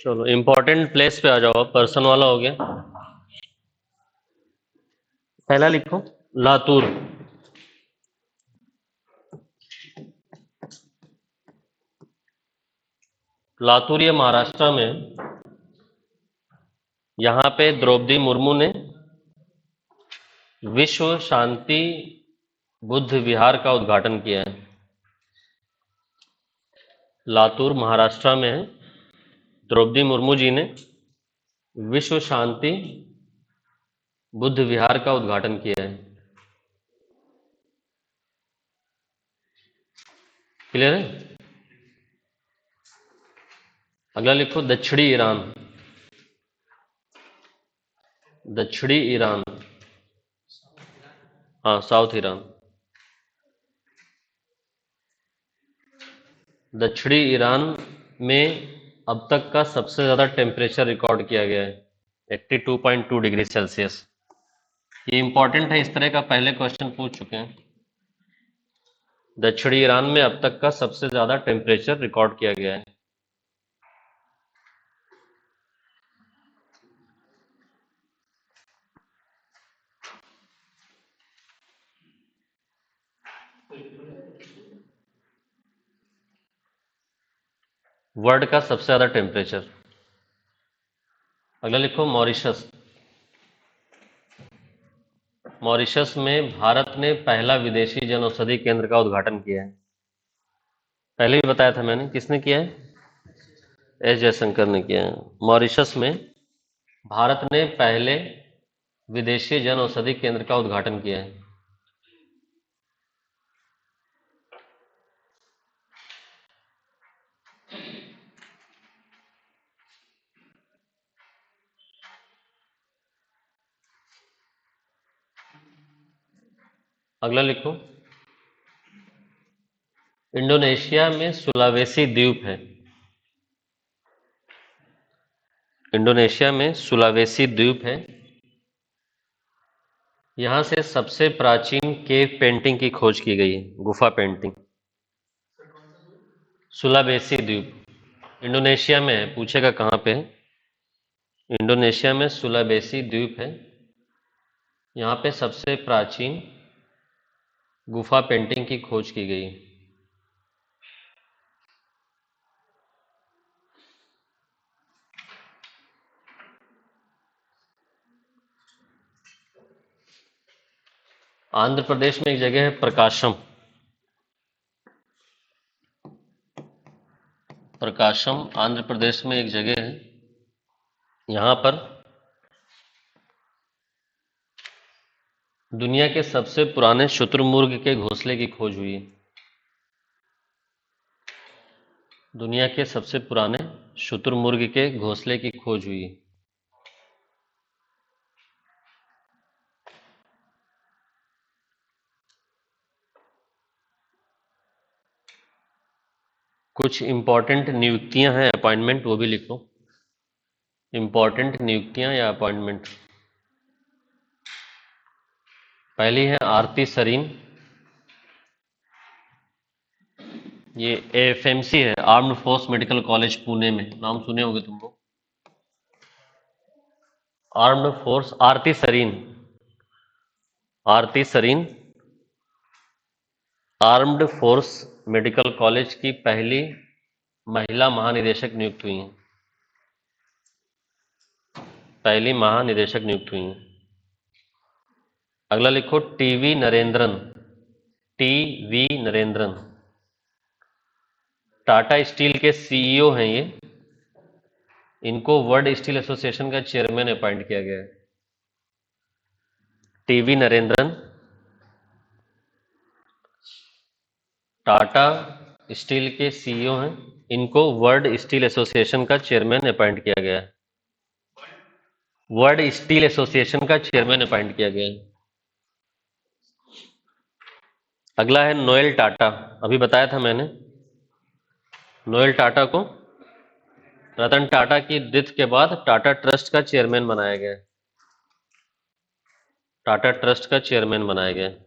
चलो important place पे आ जाओ। पर्सन वाला हो गया। पहला लिखो लातूर। लातूर ये महाराष्ट्र में है। यहाँ पे द्रौपदी मुर्मू ने विश्व शांति बुद्ध विहार का उद्घाटन किया है। लातूर महाराष्ट्र में है। द्रौपदी मुर्मू जी ने विश्व शांति बुद्ध विहार का उद्घाटन किया है। क्लियर है? अगला लिखो दक्षिणी ईरान। दक्षिणी ईरान, हाँ साउथ ईरान। दक्षिणी ईरान में अब तक का सबसे ज़्यादा टेम्परेचर रिकॉर्ड किया गया है 82.2 डिग्री सेल्सियस। ये इंपॉर्टेंट है, इस तरह का पहले क्वेश्चन पूछ चुके हैं। दक्षिणी ईरान में अब तक का सबसे ज़्यादा टेम्परेचर रिकॉर्ड किया गया है। वर्ल्ड का सबसे ज़्यादा टेम्परेचर। अगला लिखो मॉरिशस। मॉरिशस में भारत ने पहला विदेशी जनऔषधि केंद्र का उद्घाटन किया है। पहले भी बताया था मैंने, किसने किया है? एस जयशंकर ने किया है। मॉरिशस में भारत ने पहले विदेशी जनऔषधि केंद्र का उद्घाटन किया है। अगला लिखो इंडोनेशिया में सुलावेसी द्वीप है। इंडोनेशिया में सुलावेसी द्वीप है। यहां से सबसे प्राचीन केव पेंटिंग की खोज की गई है, गुफा पेंटिंग। सुलावेसी द्वीप इंडोनेशिया में है, पूछेगा कहां पे है। इंडोनेशिया में सुलावेसी द्वीप है। यहाँ पे सबसे प्राचीन गुफा पेंटिंग की खोज की गई। आंध्र प्रदेश में एक जगह है प्रकाशम। प्रकाशम आंध्र प्रदेश में एक जगह है। यहाँ पर दुनिया के सबसे पुराने शुतुरमुर्ग के घोंसले की खोज हुई है। दुनिया के सबसे पुराने शुतुरमुर्ग के घोंसले की खोज हुई है। कुछ इंपॉर्टेंट नियुक्तियां हैं, अपॉइंटमेंट, वो भी लिखो। इंपॉर्टेंट नियुक्तियां या अपॉइंटमेंट। पहली है आरती सरीन। ये एएफएमसी है, armed force medical college Pune में, नाम सुने होंगे तुम लोग। Armed force, Aarti Sarin. Aarti Sarin armed force medical college की पहली महिला महानिदेशक नियुक्त हुई हैं। पहली महानिदेशक नियुक्त हुई हैं। अगला लिखो TV Narendran. TV Narendran Tata steel के सीईओ हैं ये। इनको वर्ल्ड स्टील एसोसिएशन का चेयरमैन अपॉइंट किया गया है। टीवी नरेंद्रन टाटा स्टील के सीईओ हैं। इनको वर्ल्ड स्टील एसोसिएशन का चेयरमैन अपॉइंट किया गया है। वर्ल्ड स्टील एसोसिएशन का चेयरमैन अपॉइंट किया गया है। अगला है नोएल टाटा। अभी बताया था मैंने, नोएल टाटा को रतन टाटा की डेथ के बाद टाटा ट्रस्ट का चेयरमैन बनाया गया है। टाटा ट्रस्ट का चेयरमैन बनाया गया है।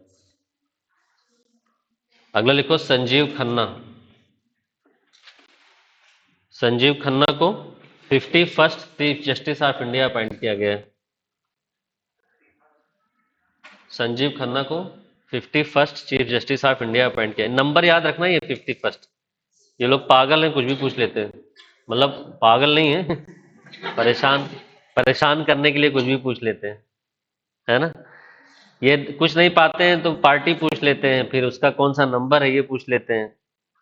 अगला लिखो संजीव खन्ना। संजीव खन्ना को 51st chief justice of India appoint किया गया है? संजीव खन्ना को 51st chief justice of India appoint किया। नंबर याद रखना, ये 51st। ये लोग पागल हैं, कुछ भी पूछ लेते हैं। मतलब पागल नहीं है, परेशान परेशान करने के लिए कुछ भी पूछ लेते हैं, है ना। ये कुछ नहीं पाते हैं तो पार्टी पूछ लेते हैं, फिर उसका कौन सा नंबर है ये पूछ लेते हैं।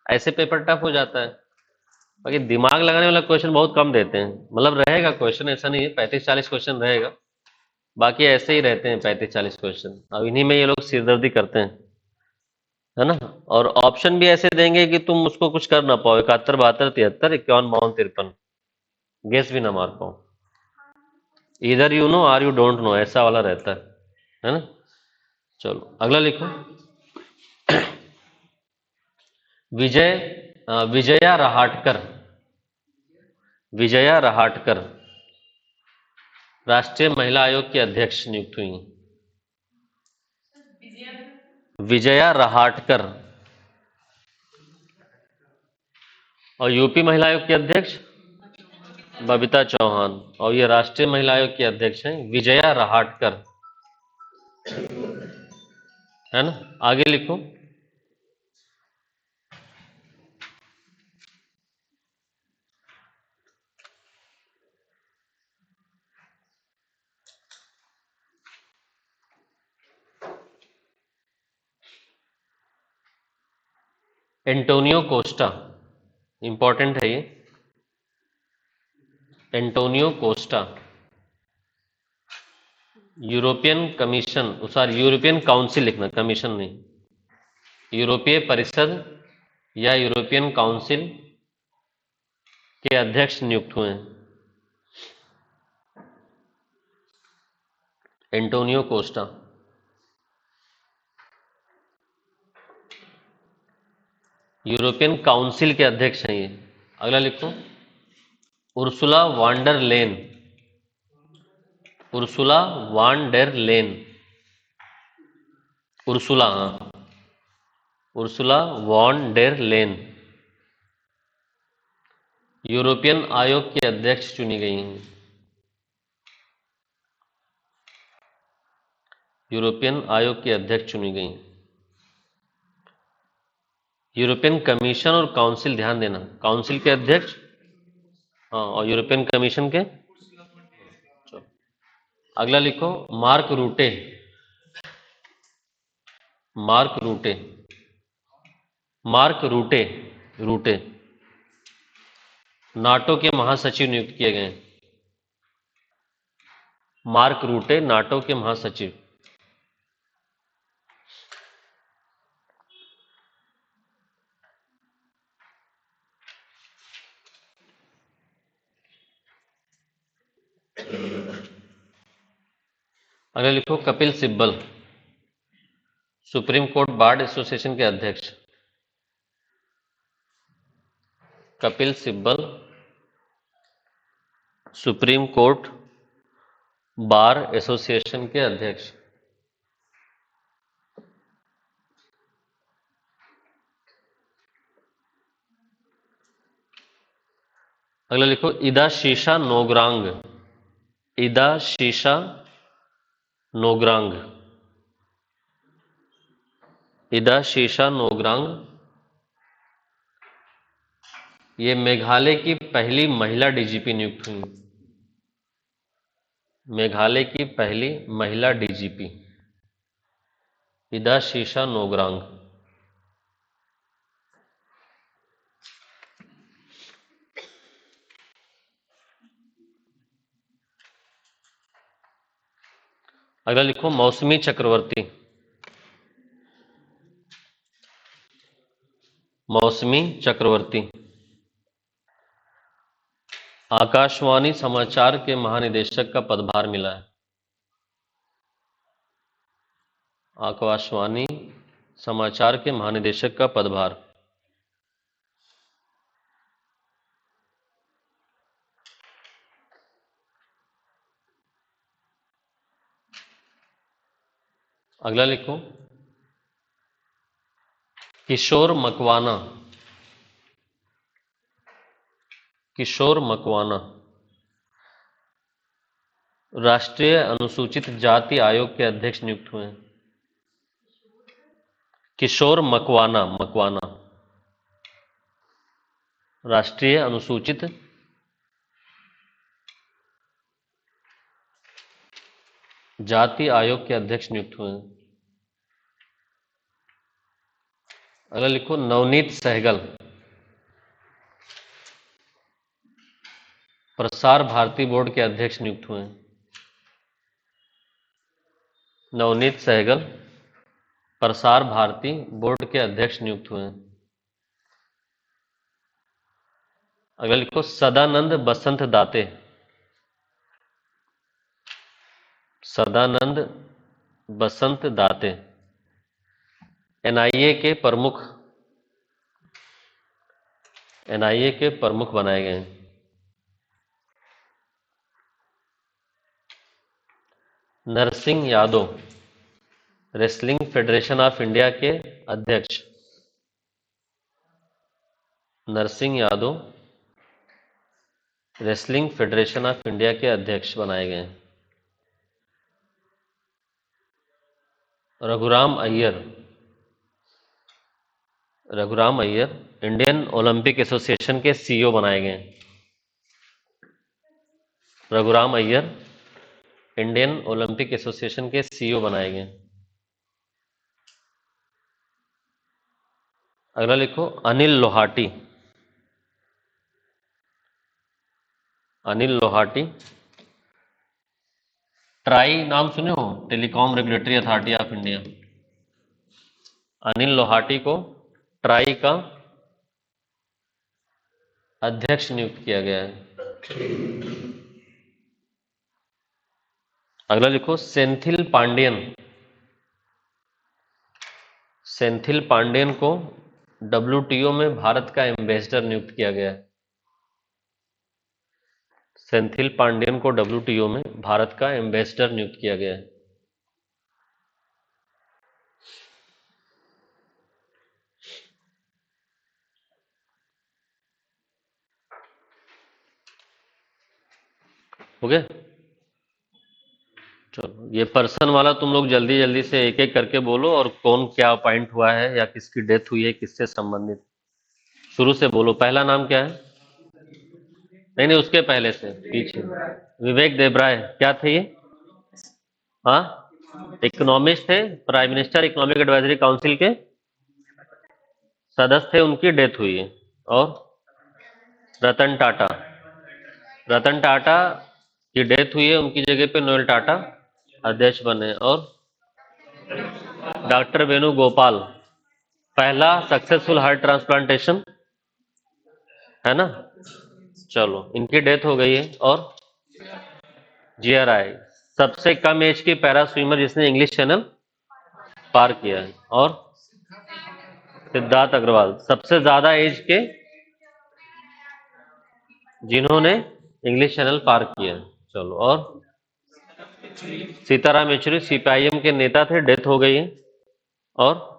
ऐसे पेपर टफ हो जाता है। बाकी दिमाग लगाने वाला क्वेश्चन बहुत कम देते हैं। मतलब रहेगा क्वेश्चन, ऐसा नहीं है, 35-40 क्वेश्चन रहेगा। बाकी ऐसे ही रहते हैं 35-40 क्वेश्चन। अब इन्हीं में ये लोग सिरदर्दी करते हैं, है ना। और ऑप्शन भी ऐसे देंगे कि तुम उसको कुछ कर ना पाओ। 71, 72, 73, 51, 52, 53 गेस भी ना मार पाओ। इधर you know or you don't know, ऐसा वाला रहता है ना। चलो अगला लिखो। विजय विजया रहाटकर, विजया रहाटकर राष्ट्रीय महिला आयोग की अध्यक्ष नियुक्त हुई। विजया रहाटकर। और यूपी महिला आयोग की अध्यक्ष बबीता चौहान। और ये राष्ट्रीय महिला आयोग की अध्यक्ष हैं विजया रहाटकर, है ना। आगे लिखो। एंटोनियो कोस्टा, इंपॉर्टेंट है ये। Antonio Costa European commission, sorry European council लिखना, कमीशन नहीं। यूरोपीय परिषद या यूरोपियन काउंसिल के अध्यक्ष नियुक्त हुए हैं। Antonio Costa. यूरोपियन काउंसिल के अध्यक्ष हैं ये। अगला लिखो। Ursula von der Leyen, Ursula von der Leyen, Ursula, हाँ, Ursula von der Leyen European आयोग के अध्यक्ष चुनी गई हैं। यूरोपियन आयोग के अध्यक्ष चुनी गई। यूरोपियन कमीशन और काउंसिल, ध्यान देना, काउंसिल के अध्यक्ष, हाँ, और यूरोपियन कमीशन के। चलो अगला लिखो। मार्क रूटे, मार्क रूटे, मार्क रूटे, रूटे नाटो के महासचिव नियुक्त किए गए। मार्क रूटे नाटो के महासचिव। अगला लिखो। Kapil Sibal supreme court bar association के अध्यक्ष। Kapil Sibal supreme court bar association के अध्यक्ष। अगला लिखो। इदा शीशा नोग्रांग, इदा शीशा नोग्रांग, इदा शीशा नोग्रांग ये मेघालय की पहली महिला डीजीपी नियुक्त हुई। मेघालय की पहली महिला डीजीपी इदा शीशा नोग्रांग। अगला लिखो। मौसमी चक्रवर्ती, मौसमी चक्रवर्ती आकाशवाणी समाचार के महानिदेशक का पदभार मिला है। आकाशवाणी समाचार के महानिदेशक का पदभार। अगला लिखो। किशोर मकवाना, किशोर मकवाना राष्ट्रीय अनुसूचित जाति आयोग के अध्यक्ष नियुक्त हुए हैं? किशोर मकवाना। मकवाना राष्ट्रीय अनुसूचित जाति आयोग के अध्यक्ष नियुक्त हुए हैं। अगला लिखो नवनीत सहगल प्रसार भारती बोर्ड के अध्यक्ष नियुक्त हुए हैं। नवनीत सहगल प्रसार भारती बोर्ड के अध्यक्ष नियुक्त हुए हैं। अगला लिखो सदानंद बसंत दाते। सदानंद बसंत दाते एनआईए के प्रमुख बनाए गए हैं। Narsingh Yadav Wrestling Federation of India के अध्यक्ष। Narsingh Yadav Wrestling Federation of India के अध्यक्ष बनाए गए हैं। Raghuram Iyer Indian Olympic Association के सीईओ बनाए गए हैं। Raghuram Iyer Indian Olympic Association के सीईओ बनाए गए। अगला लिखो अनिल लोहाटी ट्राई नाम सुने हो, telecom regulatory authority of India. Anil Lohati को ट्राई का अध्यक्ष नियुक्त किया गया है। अगला लिखो सेंथिल पांडियन को डब्ल्यूटीओ में भारत का एम्बेसडर नियुक्त किया गया है। सेंथिल पांडियन को डब्ल्यूटीओ में भारत का एम्बेसडर नियुक्त किया गया है। हो गया? चलो ये पर्सन वाला तुम लोग जल्दी जल्दी से एक एक करके बोलो और कौन क्या अपॉइंट हुआ है या किसकी डेथ हुई है, किससे संबंधित। शुरू से बोलो। पहला नाम क्या है? नहीं, उसके पहले से पीछे। विवेक देबराय क्या थे ये? हाँ, इकोनॉमिस्ट थे, prime minister economic advisory council के सदस्य थे, उनकी डेथ हुई है। और रतन टाटा की डेथ हुई है, उनकी जगह पे नोएल टाटा अध्यक्ष बने। और डॉक्टर वेणुगोपाल पहला सक्सेसफुल हार्ट ट्रांसप्लांटेशन है ना। चलो इनकी डेथ हो गई है। और जीआरआई सबसे कम एज की पैरा स्विमर जिसने इंग्लिश चैनल पार किया है। और सिद्धार्थ अग्रवाल सबसे ज्यादा एज के जिन्होंने इंग्लिश चैनल पार किया है। चलो, और सीताराम येचुरी सीपीआईएम के नेता थे, डेथ हो गई है। और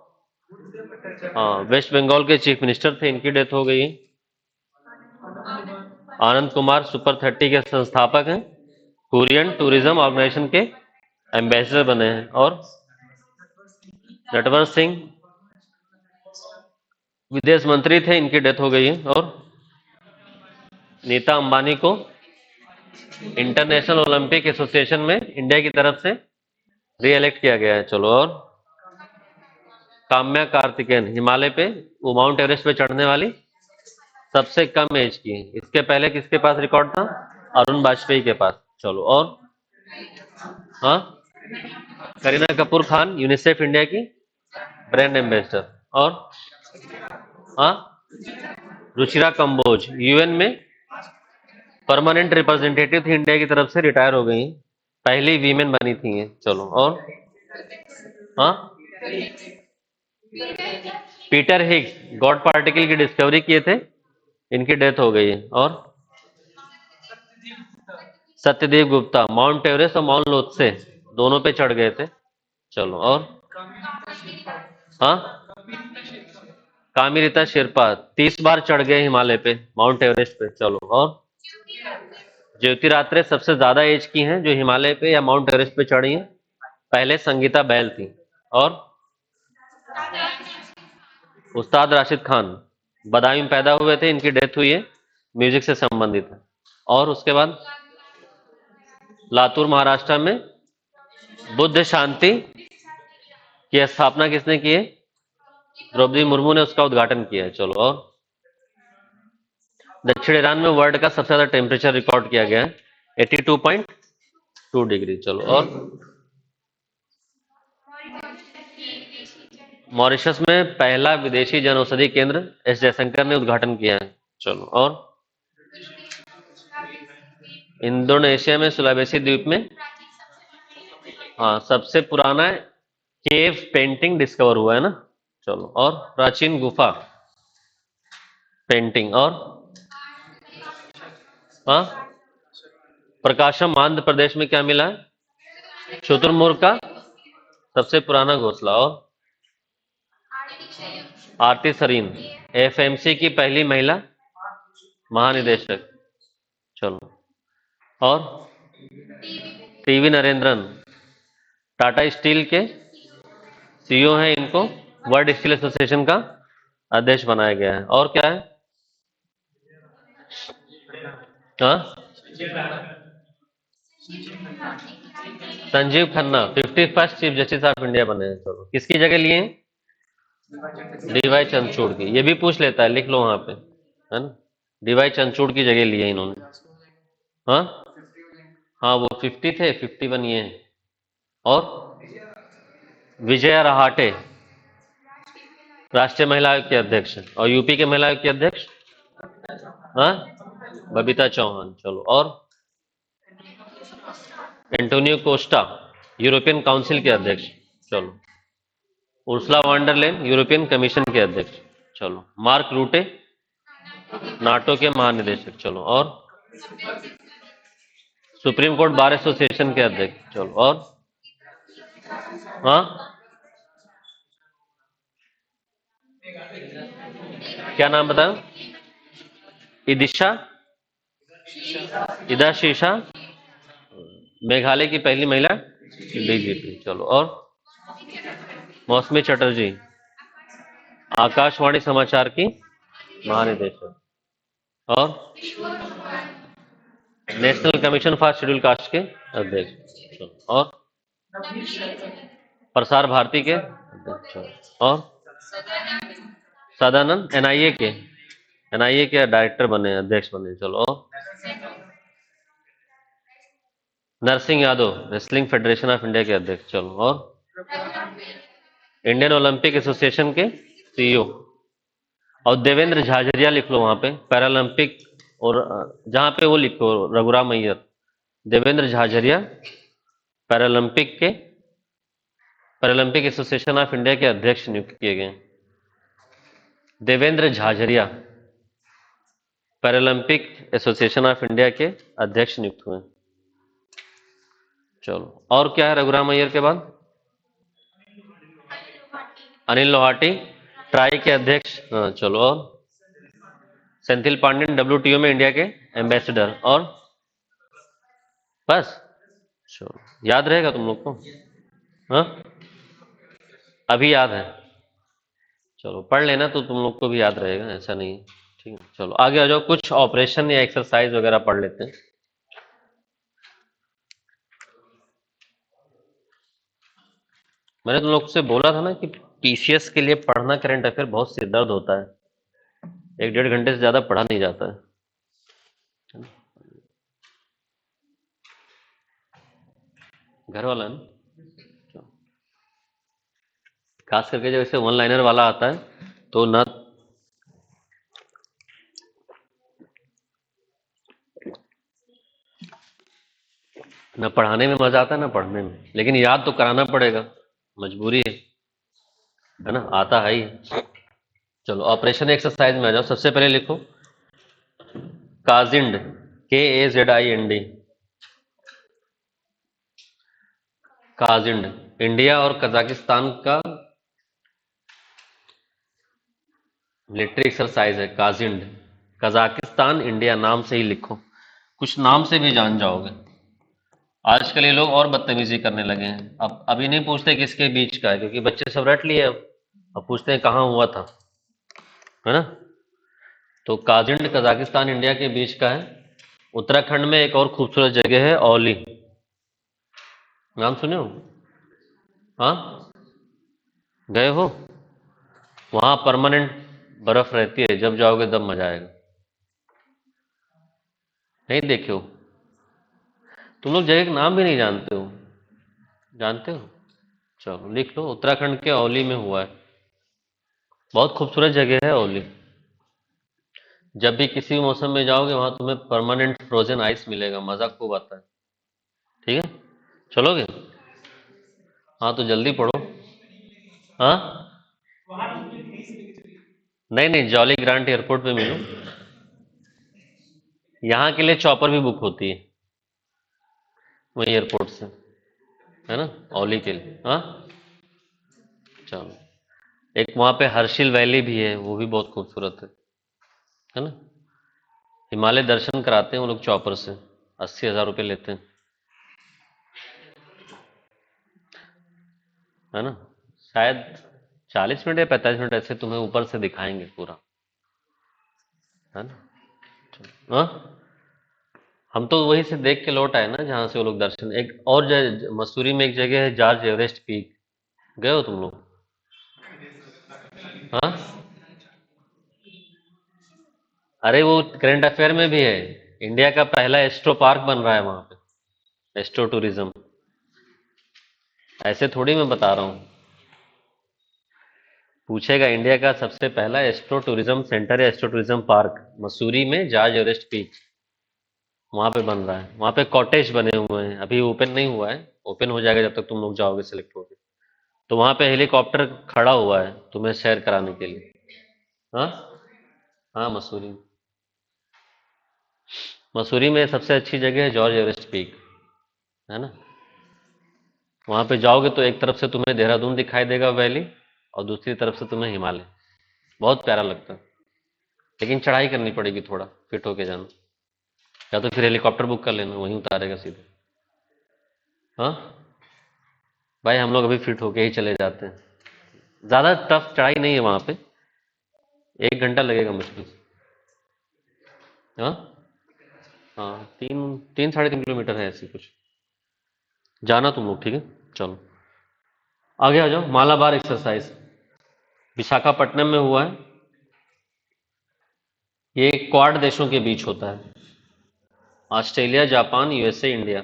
हाँ, वेस्ट बंगाल के चीफ मिनिस्टर थे, इनकी डेथ हो गई है। आनंद कुमार सुपर 30 के संस्थापक हैं, कोरियन टूरिज्म ऑर्गेनाइजेशन के एम्बेसडर बने हैं। और नटवर सिंह विदेश मंत्री थे, इनकी डेथ हो गई है। और नीता अंबानी को इंटरनेशनल ओलंपिक एसोसिएशन में इंडिया की तरफ से रीइलेक्ट किया गया है। चलो, और काम्या कार्तिकेयन हिमालय पे वो माउंट एवरेस्ट पे चढ़ने वाली सबसे कम एज की। इसके पहले किसके पास रिकॉर्ड था? अरुण वाजपेयी के पास। चलो, और हाँ, करीना कपूर खान यूनिसेफ इंडिया की ब्रांड एम्बेसडर। और हाँ, रुचिरा कंबोज यूएन में परमानेंट रिप्रेजेंटेटिव थी इंडिया की तरफ से, रिटायर हो गई, पहली वीमेन बनी थी ये। चलो, और हाँ, पीटर हिग्स गॉड पार्टिकल की डिस्कवरी किए थे, इनकी डेथ हो गई है। और सत्यदेव गुप्ता माउंट एवरेस्ट और माउंट लोत्से दोनों पे चढ़ गए थे। चलो, और हाँ, कामिरीता शेरपा 30 बार चढ़ गए हिमालय पे, माउंट एवरेस्ट पे। चलो, और ज्योतिरात्रे सबसे ज्यादा एज की हैं जो हिमालय पे या माउंट एवरेस्ट पे चढ़ी हैं। पहले संगीता बैल थी। और उस्ताद राशिद खान बदायूं में पैदा हुए थे, इनकी डेथ हुई है, म्यूजिक से संबंधित है। और उसके बाद लातूर महाराष्ट्र में बुद्ध शांति की स्थापना किसने की है? द्रौपदी मुर्मू ने उसका उद्घाटन किया है। चलो, और दक्षिण ईरान में वर्ल्ड का सबसे ज्यादा टेम्परेचर रिकॉर्ड किया गया है 82.2 डिग्री। चलो, और मॉरिशस में पहला विदेशी जनौषधि केंद्र एस जयशंकर ने उद्घाटन किया है। चलो, और इंडोनेशिया में सुलावेसी द्वीप में हाँ सबसे पुराना केव पेंटिंग डिस्कवर हुआ है ना। चलो, और प्राचीन गुफा पेंटिंग। और हाँ प्रकाशम आंध्र प्रदेश में क्या मिला है? शुतुरमुर्ग का सबसे पुराना घोंसला। और आरती सरीन एफएमसी की पहली महिला महानिदेशक। चलो, और टीवी नरेंद्रन टाटा स्टील के सीईओ हैं, इनको वर्ल्ड स्टील एसोसिएशन का अध्यक्ष बनाया गया है। और क्या है? हाँ Sanjeev Khanna 51st chief justice of India बने हैं। चलो, किसकी जगह लिए हैं? डीवाई चंद्रचूड़ की। ये भी पूछ लेता है, लिख लो वहां पे, है ना। डीवाई चंद्रचूड़ की जगह लिए इन्होंने। हाँ हाँ वो 50 थे, 51 ये हैं। और विजया रहाटे राष्ट्रीय महिला आयोग के अध्यक्ष और यूपी के महिला आयोग के अध्यक्ष हाँ बबीता चौहान। चलो, और एंटोनियो कोस्टा यूरोपियन काउंसिल के अध्यक्ष। चलो, उर्सुला वॉन्डरलेन यूरोपियन कमीशन के अध्यक्ष। चलो, मार्क रूटे नाटो के महानिदेशक। चलो, और सुप्रीम कोर्ट बार एसोसिएशन के अध्यक्ष। चलो, और हाँ क्या नाम बताओ? इदिशा इदा शीशा मेघालय की पहली महिला डीजीपी। चलो, और मौसमी चटर्जी आकाशवाणी समाचार की महानिदेशक। और national commission for schedule caste के अध्यक्ष। चलो, और प्रसार भारती के अध्यक्ष। चलो, और सदानंद एनआईए के डायरेक्टर बने, अध्यक्ष बने। चलो, और Narsingh Yadav Wrestling Federation of India के अध्यक्ष। चलो, और इंडियन ओलंपिक एसोसिएशन के सीईओ। और देवेंद्र झाझरिया लिख लो वहां पे, पैरालंपिक। और जहां पे वो लिखो Raghuram Iyer, Devendra Jhajharia Paralympic association of India के अध्यक्ष नियुक्त किए गए। Devendra Jhajharia Paralympic association of India के अध्यक्ष नियुक्त हुए। चलो, और क्या है रघुराम अय्यर के बाद? अनिल लोहाटी ट्राई के अध्यक्ष। हाँ चलो, और सेंथिल पांड्यन डब्ल्यूटीओ में इंडिया के एम्बेसडर। और बस। चलो, याद रहेगा तुम लोग को? हाँ अभी याद है? चलो पढ़ लेना तो तुम लोग को भी याद रहेगा, ऐसा नहीं है। ठीक है, चलो आगे आ जाओ, कुछ ऑपरेशन या एक्सरसाइज वगैरह पढ़ लेते हैं। मैंने तुम लोग से बोला था ना कि पीसीएस के लिए पढ़ना करंट अफेयर बहुत सिरदर्द होता है, 1-1.5 घंटे से ज्यादा पढ़ा नहीं जाता है। घर वाला है ना, खास करके जब ऐसे वन लाइनर वाला आता है तो ना पढ़ाने में मजा आता है ना पढ़ने में, लेकिन याद तो कराना पड़ेगा, मजबूरी है ना, आता है ही। चलो ऑपरेशन एक्सरसाइज में आ जाओ। सबसे पहले लिखो काजिंड, KAZIND, काजिंड इंडिया और कजाकिस्तान का मिलिट्री एक्सरसाइज है। काजिंड कजाकिस्तान इंडिया नाम से ही लिखो। कुछ नाम से भी जान जाओगे। आजकल ये लोग और बदतमीजी करने लगे हैं। अब अभी नहीं पूछते किसके बीच का है, क्योंकि बच्चे सब रट लिए अब पूछते हैं कहाँ हुआ था, है ना। तो काजिंड कजाकिस्तान इंडिया के बीच का है। उत्तराखंड में एक और खूबसूरत जगह है औली, नाम सुने हो? हाँ, गए हो? वहाँ परमानेंट बर्फ रहती है, जब जाओगे तब मजा आएगा। नहीं देखे हो? तुम लोग जगह का नाम भी नहीं जानते हो? जानते हो? चलो लिख लो, उत्तराखंड के औली में हुआ है। बहुत खूबसूरत जगह है औली। जब भी किसी भी मौसम में जाओगे वहां तुम्हें परमानेंट फ्रोजन आइस मिलेगा, मजा खूब आता है। ठीक है, चलोगे? हाँ तो जल्दी पढ़ो। हाँ, नहीं नहीं, जॉली ग्रांट एयरपोर्ट पे मिलो। यहाँ के लिए चॉपर भी बुक होती है वही एयरपोर्ट से, है ना, औली के लिए। हाँ, चलो। एक वहाँ पे हर्षिल वैली भी है, वो भी बहुत खूबसूरत है ना। हिमालय दर्शन कराते हैं वो लोग चॉपर से, 80,000 रुपये लेते हैं, है ना। शायद 40 मिनट या 45 मिनट ऐसे तुम्हें ऊपर से दिखाएंगे पूरा, है ना। हाँ, हम तो वहीं से देख के लौट आए ना जहाँ से वो लोग दर्शन। एक और मसूरी में एक जगह है जॉर्ज एवरेस्ट पीक, गए हो तुम लोग? हाँ, अरे वो करंट अफेयर में भी है। इंडिया का पहला एस्ट्रो पार्क बन रहा है वहाँ पे, एस्ट्रो टूरिज्म। ऐसे थोड़ी मैं बता रहा हूँ, पूछेगा इंडिया का सबसे पहला एस्ट्रो टूरिज्म सेंटर है, एस्ट्रो टूरिज्म पार्क मसूरी में जॉर्ज एवरेस्ट पीक, वहाँ पे बन रहा है। वहाँ पे कॉटेज बने हुए हैं, अभी ओपन नहीं हुआ है, ओपन हो जाएगा जब तक तुम लोग जाओगे, सिलेक्ट होगे। तो वहाँ पे हेलीकॉप्टर खड़ा हुआ है तुम्हें सैर कराने के लिए। हाँ, हाँ मसूरी। मसूरी में सबसे अच्छी जगह है जॉर्ज एवरेस्ट पीक, है ना। वहाँ पे जाओगे तो एक तरफ से तुम्हें देहरादून दिखाई देगा वैली, और दूसरी तरफ से तुम्हें हिमालय। बहुत प्यारा लगता है, लेकिन चढ़ाई करनी पड़ेगी, थोड़ा फिट होके जाना। या तो फिर हेलीकॉप्टर बुक कर लेना, वहीं उतारेगा सीधे। हाँ भाई, हम लोग अभी फिट होके ही चले जाते हैं। ज़्यादा टफ चढ़ाई नहीं है वहाँ पे, 1 घंटा लगेगा मुश्किल से। हाँ, हाँ, 3 3 साढ़े 3 किलोमीटर है ऐसी कुछ। जाना तुम लोग, ठीक है। चलो आगे आ जाओ। मालाबार एक्सरसाइज विशाखापट्टनम में हुआ है। ये क्वाड देशों के बीच होता है, Australia, Japan, USA, India.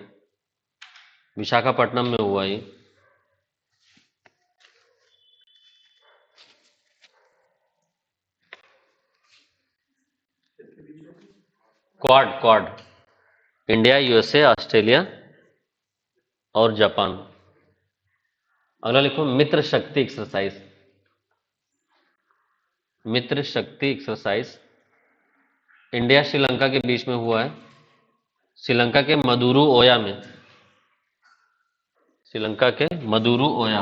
Visakhapatnam में हुआ ये। Quad, quad, India, USA, Australia और जापान। अगला लिखो मित्र शक्ति एक्सरसाइज। मित्र शक्ति एक्सरसाइज इंडिया श्रीलंका के बीच में हुआ है, श्रीलंका के मदुरु ओया में। श्रीलंका के मदुरु ओया।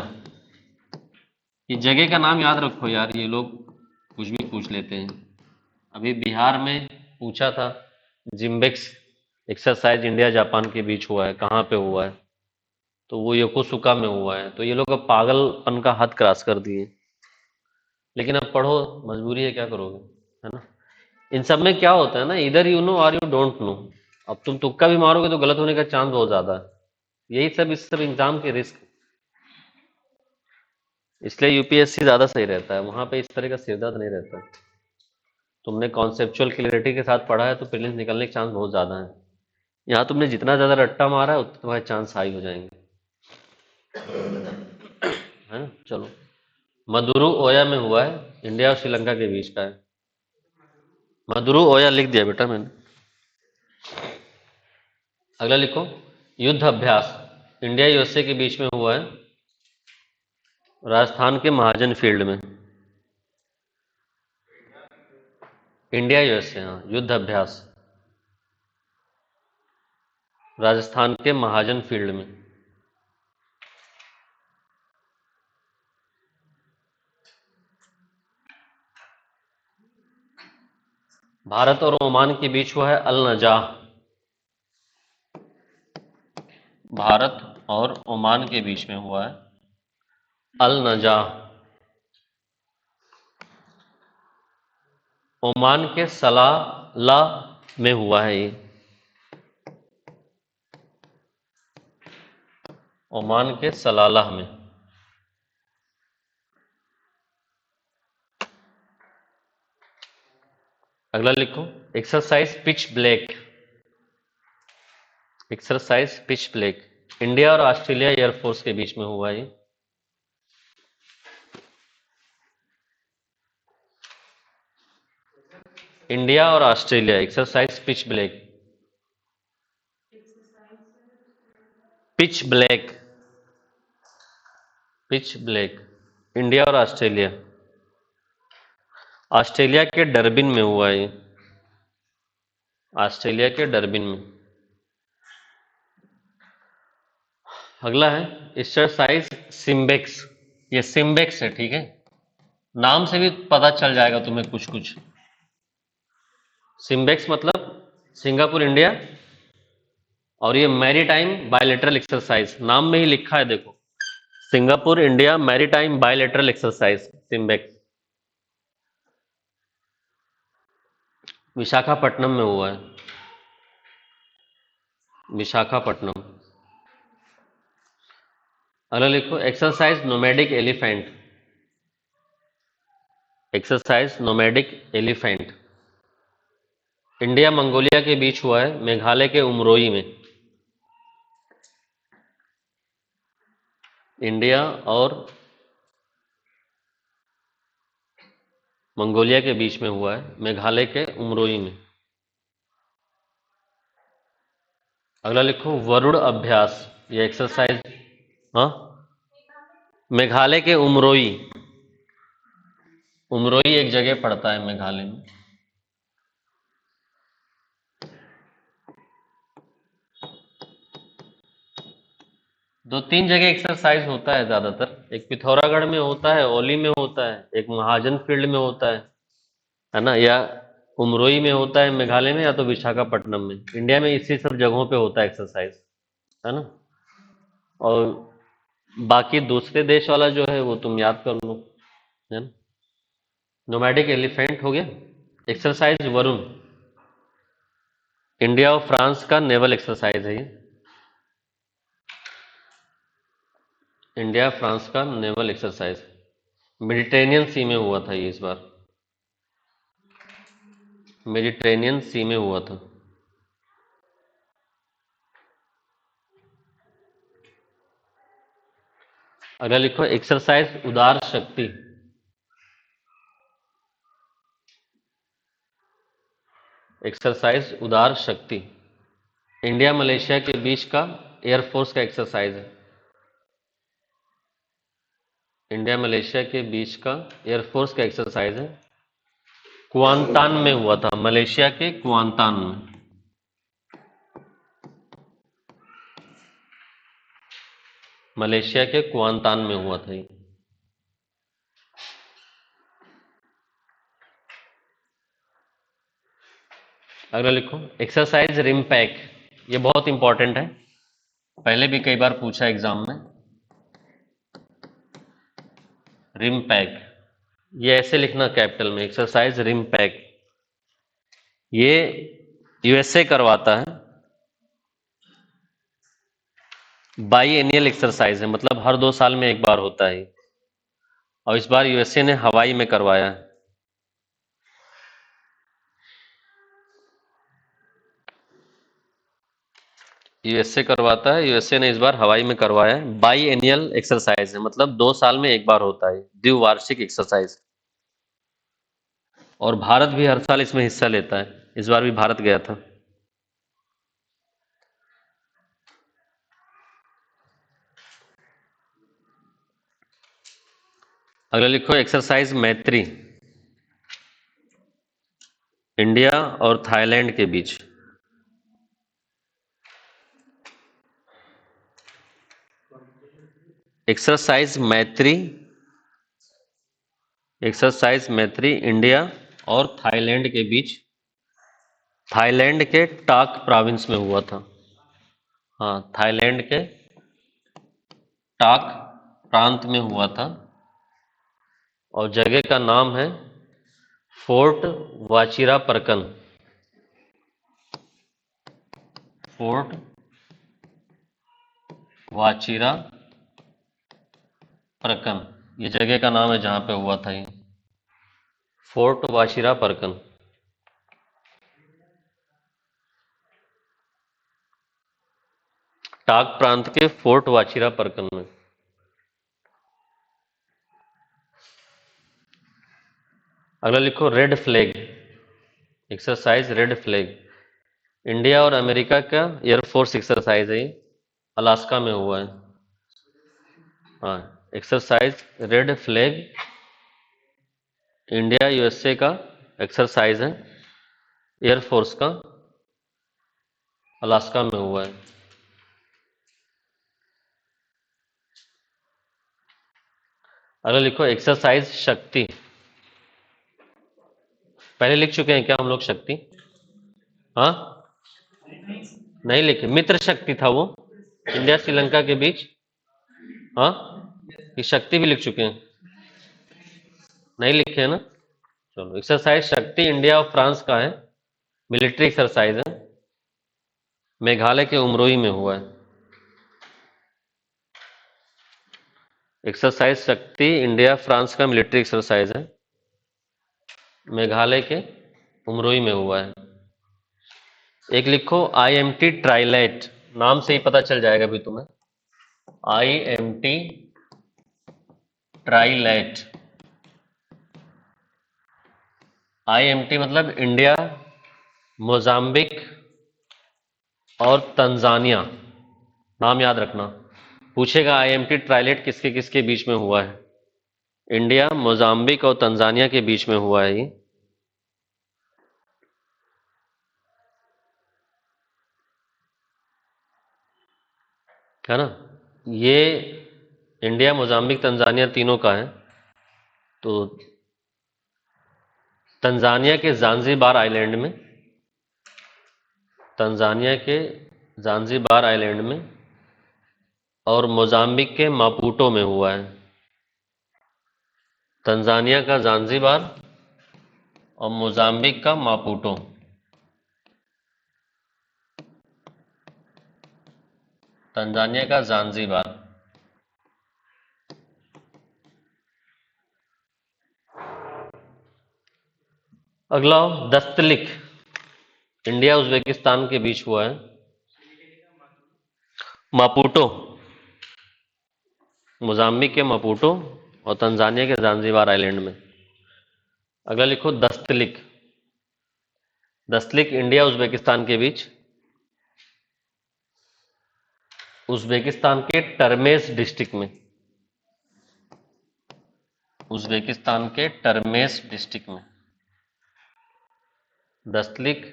ये जगह का नाम याद रखो यार, ये लोग कुछ भी पूछ लेते हैं। अभी बिहार में पूछा था, जिम्बेक्स एक्सरसाइज इंडिया जापान के बीच हुआ है, कहाँ पे हुआ है? तो वो योकोसुका में हुआ है। तो ये लोग अब पागलपन का हद क्रॉस कर दिए। लेकिन अब पढ़ो, मजबूरी है, क्या करोगे, है ना। इन सब में क्या होता है ना, इधर यू नो और यू डोंट नो। अब तुम तुक्का भी मारोगे तो गलत होने का चांस बहुत ज्यादा है। यही सब इस सब एग्जाम के रिस्क। इसलिए यूपीएससी ज्यादा सही रहता है, वहां पे इस तरह का सिरदर्द नहीं रहता। तुमने कॉन्सेप्चुअल क्लियरिटी के साथ पढ़ा है तो प्रीलिम्स निकलने के चांस बहुत ज्यादा है। यहाँ तुमने जितना ज्यादा रट्टा मारा है उतना तुम्हारे चांस हाई हो जाएंगे, है ना। चलो, मदुरु ओया में हुआ है, इंडिया और श्रीलंका के बीच का है। मदुरु ओया लिख दिया बेटा मैंने। अगला लिखो, युद्ध अभ्यास इंडिया यूएसए के बीच में हुआ है, राजस्थान के महाजन फील्ड में। इंडिया यूएसए, हाँ, युद्ध अभ्यास राजस्थान के महाजन फील्ड में। भारत और ओमान के बीच हुआ है अल नजाह। भारत और ओमान के बीच में हुआ है। अल नजाह ओमान के सलाला में हुआ है ये। ओमान के सलाला में। अगला लिखो, exercise pitch black. Exercise pitch black India और ऑस्ट्रेलिया एयरफोर्स के बीच में हुआ है। इंडिया और Australia, exercise pitch black. Pitch black, pitch black, India और ऑस्ट्रेलिया। ऑस्ट्रेलिया के डरबिन में हुआ है। ऑस्ट्रेलिया के डरबिन में। अगला है एक्सरसाइज सिम्बेक्स। ये सिम्बेक्स है, ठीक है, नाम से भी पता चल जाएगा तुम्हें कुछ कुछ। सिम्बेक्स मतलब सिंगापुर इंडिया, और ये मैरीटाइम बायलैटरल एक्सरसाइज, नाम में ही लिखा है देखो, Singapore India maritime bilateral exercise SIMBEX. Visakhapatnam में हुआ है। विशाखापट्टनम। अगला लिखो, exercise nomadic elephant. Exercise nomadic elephant India Mongolia के बीच हुआ है, मेघालय के उमरोई में। इंडिया और मंगोलिया के बीच में हुआ है, मेघालय के उमरोई में। अगला लिखो, वरुण अभ्यास। ये एक्सरसाइज, हाँ, मेघालय के उमरोई। उमरोई एक जगह पड़ता है मेघालय में। दो तीन जगह एक्सरसाइज होता है ज्यादातर, एक पिथौरागढ़ में होता है, ओली में होता है, एक महाजन फील्ड में होता है ना, या उमरोई में होता है मेघालय में, या तो विशाखापट्टनम में। इंडिया में इसी सब जगहों पे होता है एक्सरसाइज, है ना। और बाकी दूसरे देश वाला जो है वो तुम याद कर लो, है ना। नोमैडिक एलिफेंट हो गया। एक्सरसाइज वरुण इंडिया और फ्रांस का नेवल एक्सरसाइज है ये। इंडिया फ्रांस का नेवल एक्सरसाइज मेडिटेरेनियन सी में हुआ था ये इस बार। मेडिटेरेनियन सी में हुआ था। अगला लिखो, एक्सरसाइज उदार शक्ति। एक्सरसाइज उदार शक्ति इंडिया मलेशिया के बीच का एयरफोर्स का एक्सरसाइज है। इंडिया मलेशिया के बीच का एयरफोर्स का एक्सरसाइज है। कुआंतान में हुआ था, मलेशिया के कुआंतान में। मलेशिया के कुआंतान में हुआ था ये। अगला लिखो, एक्सरसाइज रिम्पैक। ये बहुत इंपॉर्टेंट है, पहले भी कई बार पूछा एग्जाम में। रिम्पैक, ये ऐसे लिखना कैपिटल में, एक्सरसाइज रिम्पैक। ये यूएसए करवाता है। बाई एनियल एक्सरसाइज है, मतलब हर 2 साल में एक बार होता है, और इस बार यूएसए ने हवाई में करवाया है। यूएसए करवाता है, यूएसए ने इस बार हवाई में करवाया है। बाई एनियल एक्सरसाइज है, मतलब 2 साल में एक बार होता है, द्विवार्षिक एक्सरसाइज। और भारत भी हर साल इसमें हिस्सा लेता है, इस बार भी भारत गया था। अगला लिखो, एक्सरसाइज मैत्री इंडिया और थाईलैंड के बीच। एक्सरसाइज मैत्री, एक्सरसाइज मैत्री इंडिया और थाईलैंड के बीच, थाईलैंड के टाक प्रोविंस में हुआ था। हाँ, थाईलैंड के टाक प्रांत में हुआ था और जगह का नाम है फोर्ट वाचिरापरकन। फोर्ट वाचिरापरकन, ये जगह का नाम है जहां पे हुआ था ये, फोर्ट वाचिरापरकन। टाक प्रांत के फोर्ट वाचिरापरकन में। अगला लिखो red flag, exercise red flag. India और अमेरिका का एयरफोर्स एक्सरसाइज है ये, अलास्का में हुआ है। हाँ, exercise red flag India USA का एक्सरसाइज है, एयरफोर्स का, अलास्का में हुआ है। अगला लिखो एक्सरसाइज शक्ति। पहले लिख चुके हैं क्या हम लोग शक्ति? हाँ, नहीं लिखे, मित्र शक्ति था वो, इंडिया श्रीलंका के बीच। हाँ, ये शक्ति भी लिख चुके हैं, नहीं लिखे हैं ना? चलो, एक्सरसाइज शक्ति इंडिया और फ्रांस का है, मिलिट्री एक्सरसाइज है, मेघालय के उमरोई में हुआ है। एक्सरसाइज शक्ति इंडिया फ्रांस का मिलिट्री एक्सरसाइज है, मेघालय के उमरोई में हुआ है। एक लिखो IMT ट्राइलाइट, नाम से ही पता चल जाएगा भी तुम्हें, IMT ट्राइलाइट। IMT मतलब इंडिया, मोजाम्बिक और तंजानिया, नाम याद रखना। पूछेगा IMT ट्राइलेट किसके किसके बीच में हुआ है? इंडिया, मोजाम्बिक और तंजानिया के बीच में हुआ है ये। है ना? ये इंडिया, मोजाम्बिक, तंजानिया तीनों का है। तो तंजानिया के जांजिबार आइलैंड में, तंजानिया के जांजिबार आइलैंड में, और मोजाम्बिक के मापुटो में हुआ है। तंजानिया का जांजिबार और मोजाम्बिक का मापुटो। तंजानिया का जांजिबार। अगला दस्तलिक, इंडिया उज्बेकिस्तान के बीच हुआ है, मापुटो, मोजाम्बिक के मापुटो और तंजानिया के जांजिबार आइलैंड में। अगला लिखो दस्तलिक, दस्तलिक इंडिया उज्बेकिस्तान के बीच, उज्बेकिस्तान के टर्मेस डिस्ट्रिक्ट में, उज्बेकिस्तान के टर्मेस डिस्ट्रिक्ट में। दस्तलिक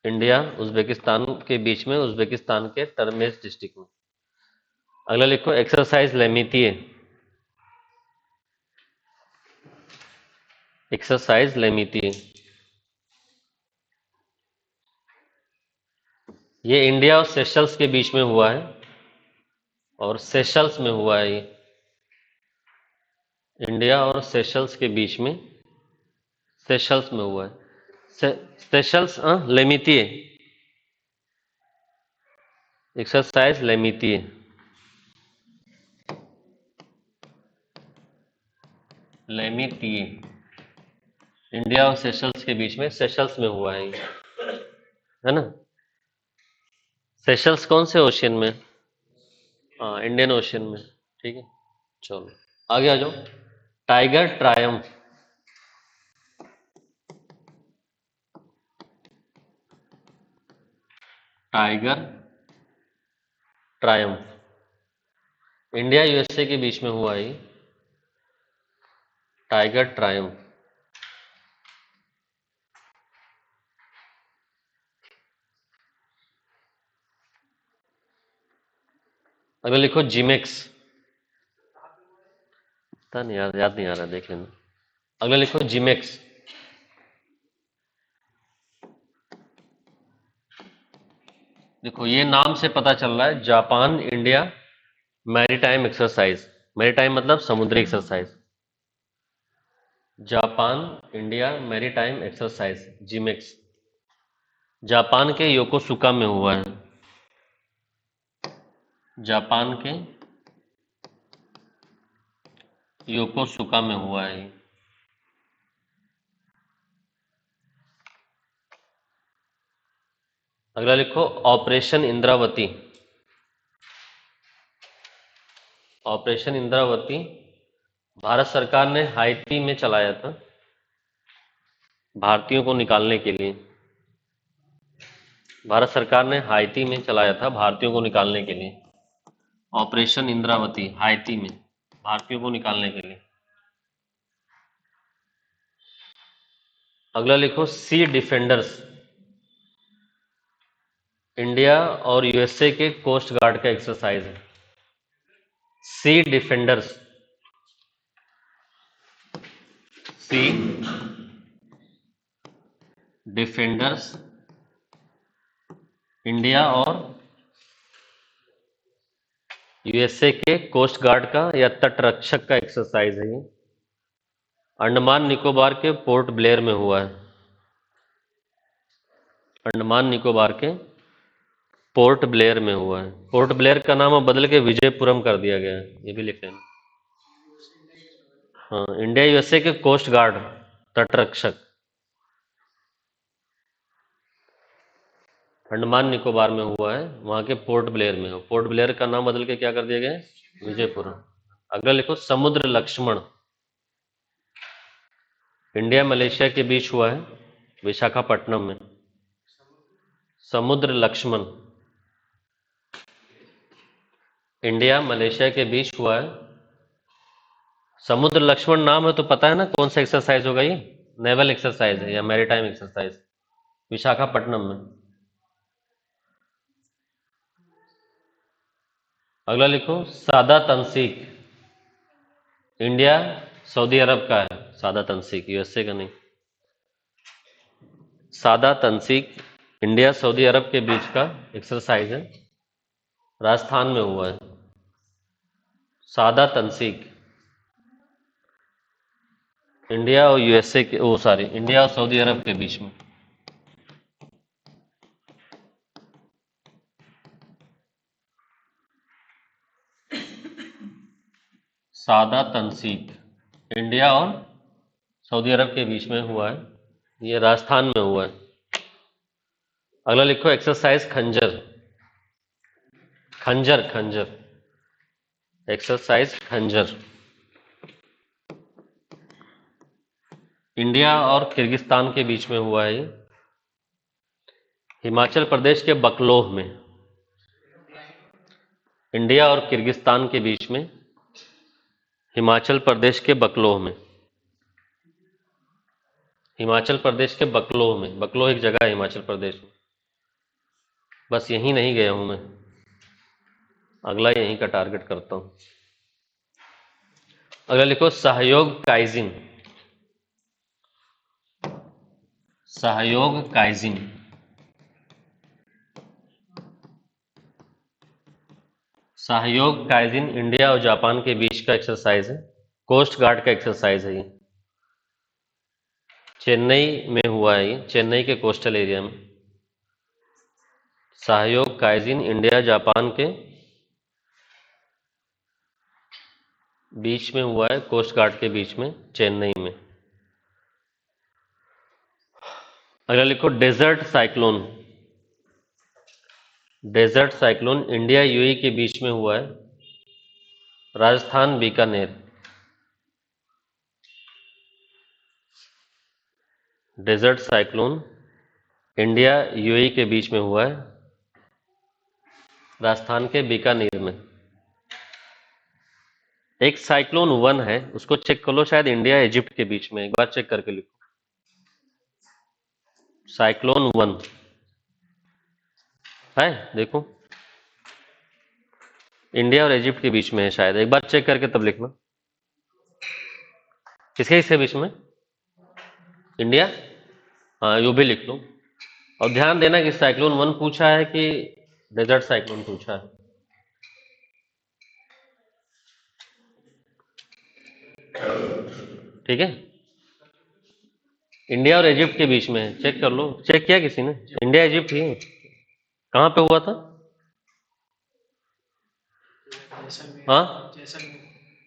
इंडिया उज्बेकिस्तान के बीच में, उज्बेकिस्तान के टर्मेस डिस्ट्रिक्ट में। अगला लिखो एक्सरसाइज लेमितिए, एक्सरसाइज लेमितिए। ये इंडिया और सेशल्स के बीच में हुआ है, और सेशल्स में हुआ है ये, इंडिया और सेशल्स के बीच में, सेशल्स में हुआ है। Seychelles Lamitie, exercise Lamitie. Lamitie India और सेशल्स के बीच में, सेशल्स में हुआ है ये, है ना? सेशल्स कौन से ओशियन में? हाँ, इंडियन ओशियन में। ठीक है, चलो आगे आ जाओ। Tiger Triumph, tiger Triumph India USA के बीच में हुआ है ये, टाइगर ट्रायम्फ। अगर लिखो जिमेक्स, पता नहीं यार, याद नहीं आ रहा, देख लेना। अगला लिखो जिमेक्स, देखो ये नाम से पता चल रहा है, Japan India maritime exercise. Maritime मतलब समुद्री exercise. Japan India maritime exercise, JIMEX, Japan के योकोसुका में हुआ है। जापान के योकोसुका में हुआ है ये। अगला लिखो, ऑपरेशन इंद्रावती। ऑपरेशन इंद्रावती भारत सरकार ने हाइती में चलाया था, भारतीयों को निकालने के लिए। भारत सरकार ने हाइती में चलाया था भारतीयों को निकालने के लिए। ऑपरेशन इंद्रावती हाइती में भारतीयों को निकालने के लिए। अगला लिखो, सी डिफेंडर्स, इंडिया और यूएसए के कोस्ट गार्ड का एक्सरसाइज है। सी डिफेंडर्स, सी डिफेंडर्स इंडिया और यूएसए के कोस्ट गार्ड का या तटरक्षक का एक्सरसाइज है ये। अंडमान निकोबार के पोर्ट ब्लेयर में हुआ है। अंडमान निकोबार के पोर्ट ब्लेयर में हुआ है। पोर्ट ब्लेयर का नाम अब बदल के विजयपुरम कर दिया गया है, ये भी लिख लेना। हाँ, इंडिया यूएसए के कोस्ट गार्ड तटरक्षक अंडमान निकोबार में हुआ है, वहां के पोर्ट ब्लेयर में हो। पोर्ट ब्लेयर का नाम बदल के क्या कर दिया गया है, विजयपुरम। अगला लिखो, समुद्र लक्ष्मण, इंडिया मलेशिया के बीच हुआ है, विशाखापट्टनम में। समुद्र लक्ष्मण इंडिया मलेशिया के बीच हुआ है। समुद्र लक्ष्मण नाम है तो पता है ना कौन सा एक्सरसाइज होगा ये, नेवल एक्सरसाइज है या मैरीटाइम एक्सरसाइज, विशाखापट्टनम में। अगला लिखो, सादा तंसीक, इंडिया सऊदी अरब का है। सादा तंसीक यूएसए का नहीं। सादा तंसीक इंडिया सऊदी अरब के बीच का एक्सरसाइज है, राजस्थान में हुआ है। सादा तंसीक इंडिया और यूएसए के, ओ सॉरी, इंडिया और सऊदी अरब के बीच में। सादा तंसीक इंडिया और सऊदी अरब के बीच में हुआ है, ये राजस्थान में हुआ है। अगला लिखो, एक्सरसाइज खंजर। खंजर खंजर एक्सरसाइज खंजर इंडिया और किर्गिस्तान के बीच में हुआ है ये, हिमाचल प्रदेश के बकलोह में। इंडिया और किर्गिस्तान के बीच में, हिमाचल प्रदेश के बकलोह में। हिमाचल प्रदेश के बकलोह में, बकलोह एक जगह है हिमाचल प्रदेश में। बस यहीं नहीं गया हूं मैं, अगला यहीं का टारगेट करता हूं। अगला लिखो, सहयोग काइजिन। सहयोग काइजिन सहयोग काइजिन इंडिया और जापान के बीच का एक्सरसाइज है, कोस्ट गार्ड का एक्सरसाइज है ये। चेन्नई में हुआ है ये, चेन्नई के कोस्टल एरिया में। सहयोग काइजिन इंडिया जापान के बीच में हुआ है, कोस्ट गार्ड के बीच में, चेन्नई में। अगला लिखो, Desert Cyclone. Desert Cyclone India UAE के बीच में हुआ है, Rajasthan Bikaner. Desert Cyclone India UAE के बीच में हुआ है, राजस्थान के बीकानेर में। एक साइक्लोन वन है, उसको चेक कर लो, शायद इंडिया इजिप्ट के बीच में, एक बार चेक करके लिखो। साइक्लोन वन है, देखो इंडिया और इजिप्ट के बीच में है शायद, एक बार चेक करके तब लिखना। किसके इसके बीच में, इंडिया, हाँ यू भी लिख लो। और ध्यान देना कि साइक्लोन वन पूछा है कि डेजर्ट साइक्लोन पूछा है। ठीक है, इंडिया और इजिप्ट के बीच में है, चेक कर लो, चेक किया किसी ने? इंडिया इजिप्ट ही है। कहाँ पे हुआ था? हाँ,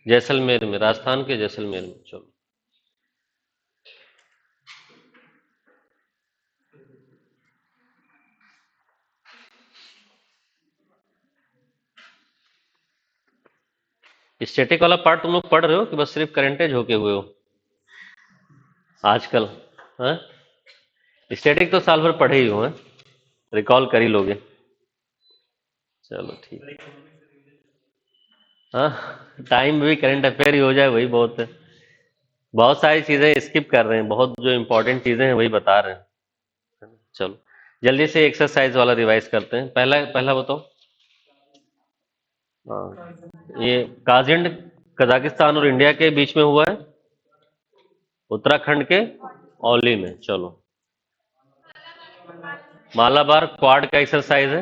जैसलमेर में, राजस्थान के जैसलमेर में। चलो, स्टैटिक वाला पार्ट तुम लोग पढ़ रहे हो कि बस सिर्फ करेंटेज होके हुए हो आजकल? हाँ, स्टैटिक तो साल भर पढ़े ही हो, हैं? रिकॉल कर ही लोगे। चलो ठीक। हाँ, टाइम भी करंट अफेयर ही हो जाए वही बहुत है। बहुत सारी चीजें स्किप कर रहे हैं, बहुत जो इंपॉर्टेंट चीजें हैं वही बता रहे हैं। चलो जल्दी से एक्सरसाइज वाला रिवाइज करते हैं। पहला पहला बताओ। हाँ, ये काजिंड कजाकिस्तान और इंडिया के बीच में हुआ है, उत्तराखंड के औली में। चलो, मालाबार क्वाड का एक्सरसाइज है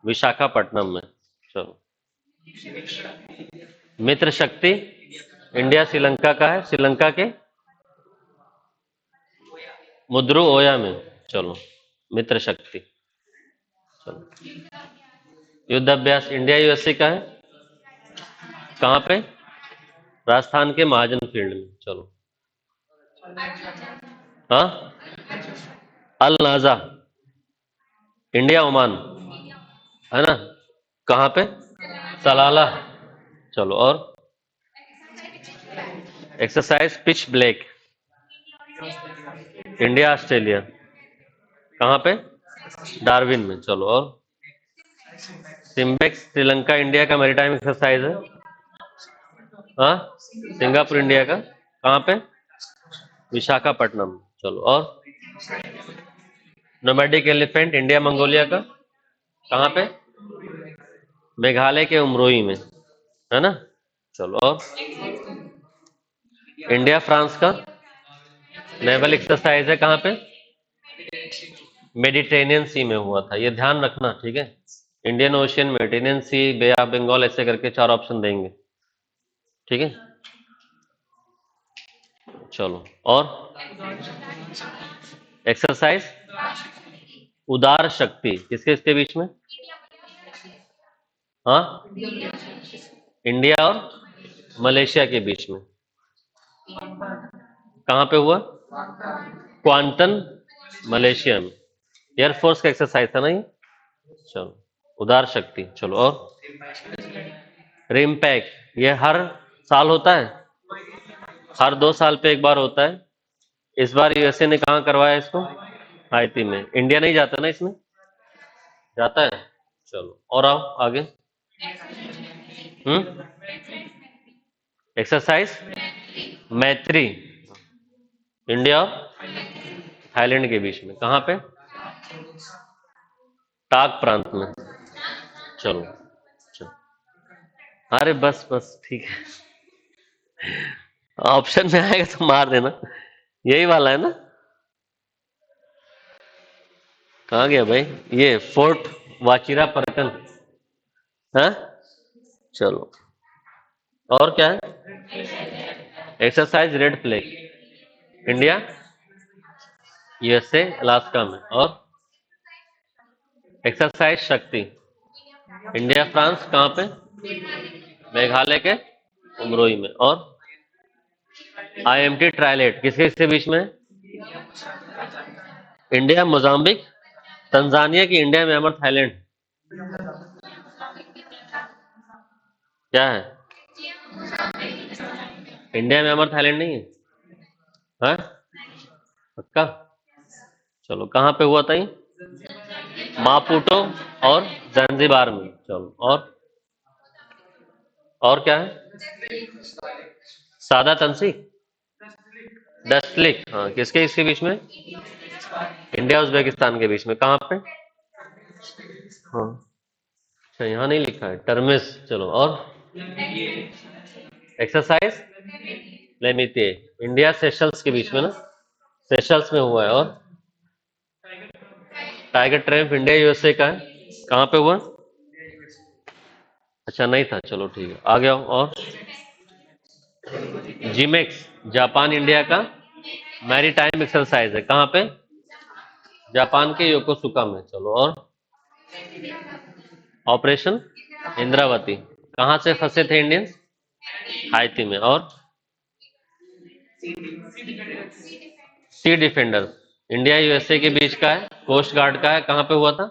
विशाखापट्टनम में। चलो, मित्र शक्ति इंडिया श्रीलंका का है, श्रीलंका के मुद्रू ओया में। चलो, मित्र शक्ति। चलो, युद्ध अभ्यास इंडिया यूएसए का है, कहाँ पे? राजस्थान के महाजन फील्ड में। चलो, हाँ, अल नाजा इंडिया ओमान, है ना? कहाँ पे? सलाला। चलो, और exercise pitch black India Australia, कहाँ पे? डार्विन में। चलो, और सिम्बेक्स श्रीलंका इंडिया का मैरीटाइम एक्सरसाइज है, हाँ, सिंगापुर इंडिया का, कहाँ पे? विशाखापट्टनम। चलो, और नोमैडिक एलिफेंट इंडिया मंगोलिया का, कहाँ पे? मेघालय के उमरोई में, है ना? चलो, और इंडिया फ्रांस का नेवल एक्सरसाइज है, कहाँ पे? मेडिटेरेनियन सी में हुआ था, ये ध्यान रखना, ठीक है? Indian Ocean, Mediterranean Sea, Bay of Bengal, ऐसे करके 4 ऑप्शन देंगे, ठीक है? चलो, और एक्सरसाइज उदार शक्ति किसके इसके बीच में? हाँ, इंडिया और मलेशिया के बीच में। कहाँ पे हुआ? क्वांटन, मलेशिया में। एयरफोर्स का एक्सरसाइज था ना ये। चलो, उदार शक्ति। चलो, और रिम्पैक, ये हर साल होता है, हर 2 साल पे एक बार होता है। इस बार यूएसए ने कहाँ करवाया इसको? हाइती में। इंडिया नहीं जाता ना इसमें? जाता है। चलो, और आओ आगे। एक्सरसाइज मैत्री इंडिया और थाईलैंड के बीच में, कहाँ पे? टाक प्रांत में। चलो, चलो, अरे बस बस ठीक है, ऑप्शन में आएगा तो मार देना। यही वाला है ना? कहाँ गया भाई? ये फोर्ट वाचिरा परकन, है? चलो, और क्या है? Exercise red flag India USA Alaska में। और एक्सरसाइज शक्ति इंडिया फ्रांस, कहाँ पे? मेघालय के उमरोई में। और आईएमटी ट्रायलेट किसके इसके बीच में? इंडिया मोजाम्बिक, तंजानिया की, इंडिया म्यांमार थाईलैंड, क्या है? इंडिया म्यांमार थाईलैंड नहीं है? हाँ, पक्का? चलो, कहाँ पे हुआ था ये? मापुटो और जंजीबार में। चलो, और क्या है? सादा तंसी, डस्टलिक, हाँ, किसके इसके बीच में? इंडिया उज्बेकिस्तान के बीच में। कहाँ पे? हाँ, अच्छा, यहाँ नहीं लिखा है, टर्मिस। चलो, और एक्सरसाइज लेमिते इंडिया सेशल्स के बीच में ना, सेशल्स में हुआ है। और टाइगर ट्रैम्प इंडिया यूएसए का है, कहाँ पे हुआ? अच्छा नहीं था, चलो ठीक है, आ गया हूँ। और जिमेक्स जापान इंडिया का मैरी टाइम एक्सरसाइज है, कहाँ पे? जापान के योकोसुका में। चलो, और ऑपरेशन इंद्रावती कहाँ से फंसे थे इंडियंस? हाइती में। और सी डिफेंडर इंडिया यूएसए के बीच का है, कोस्ट गार्ड का है, कहाँ पे हुआ था?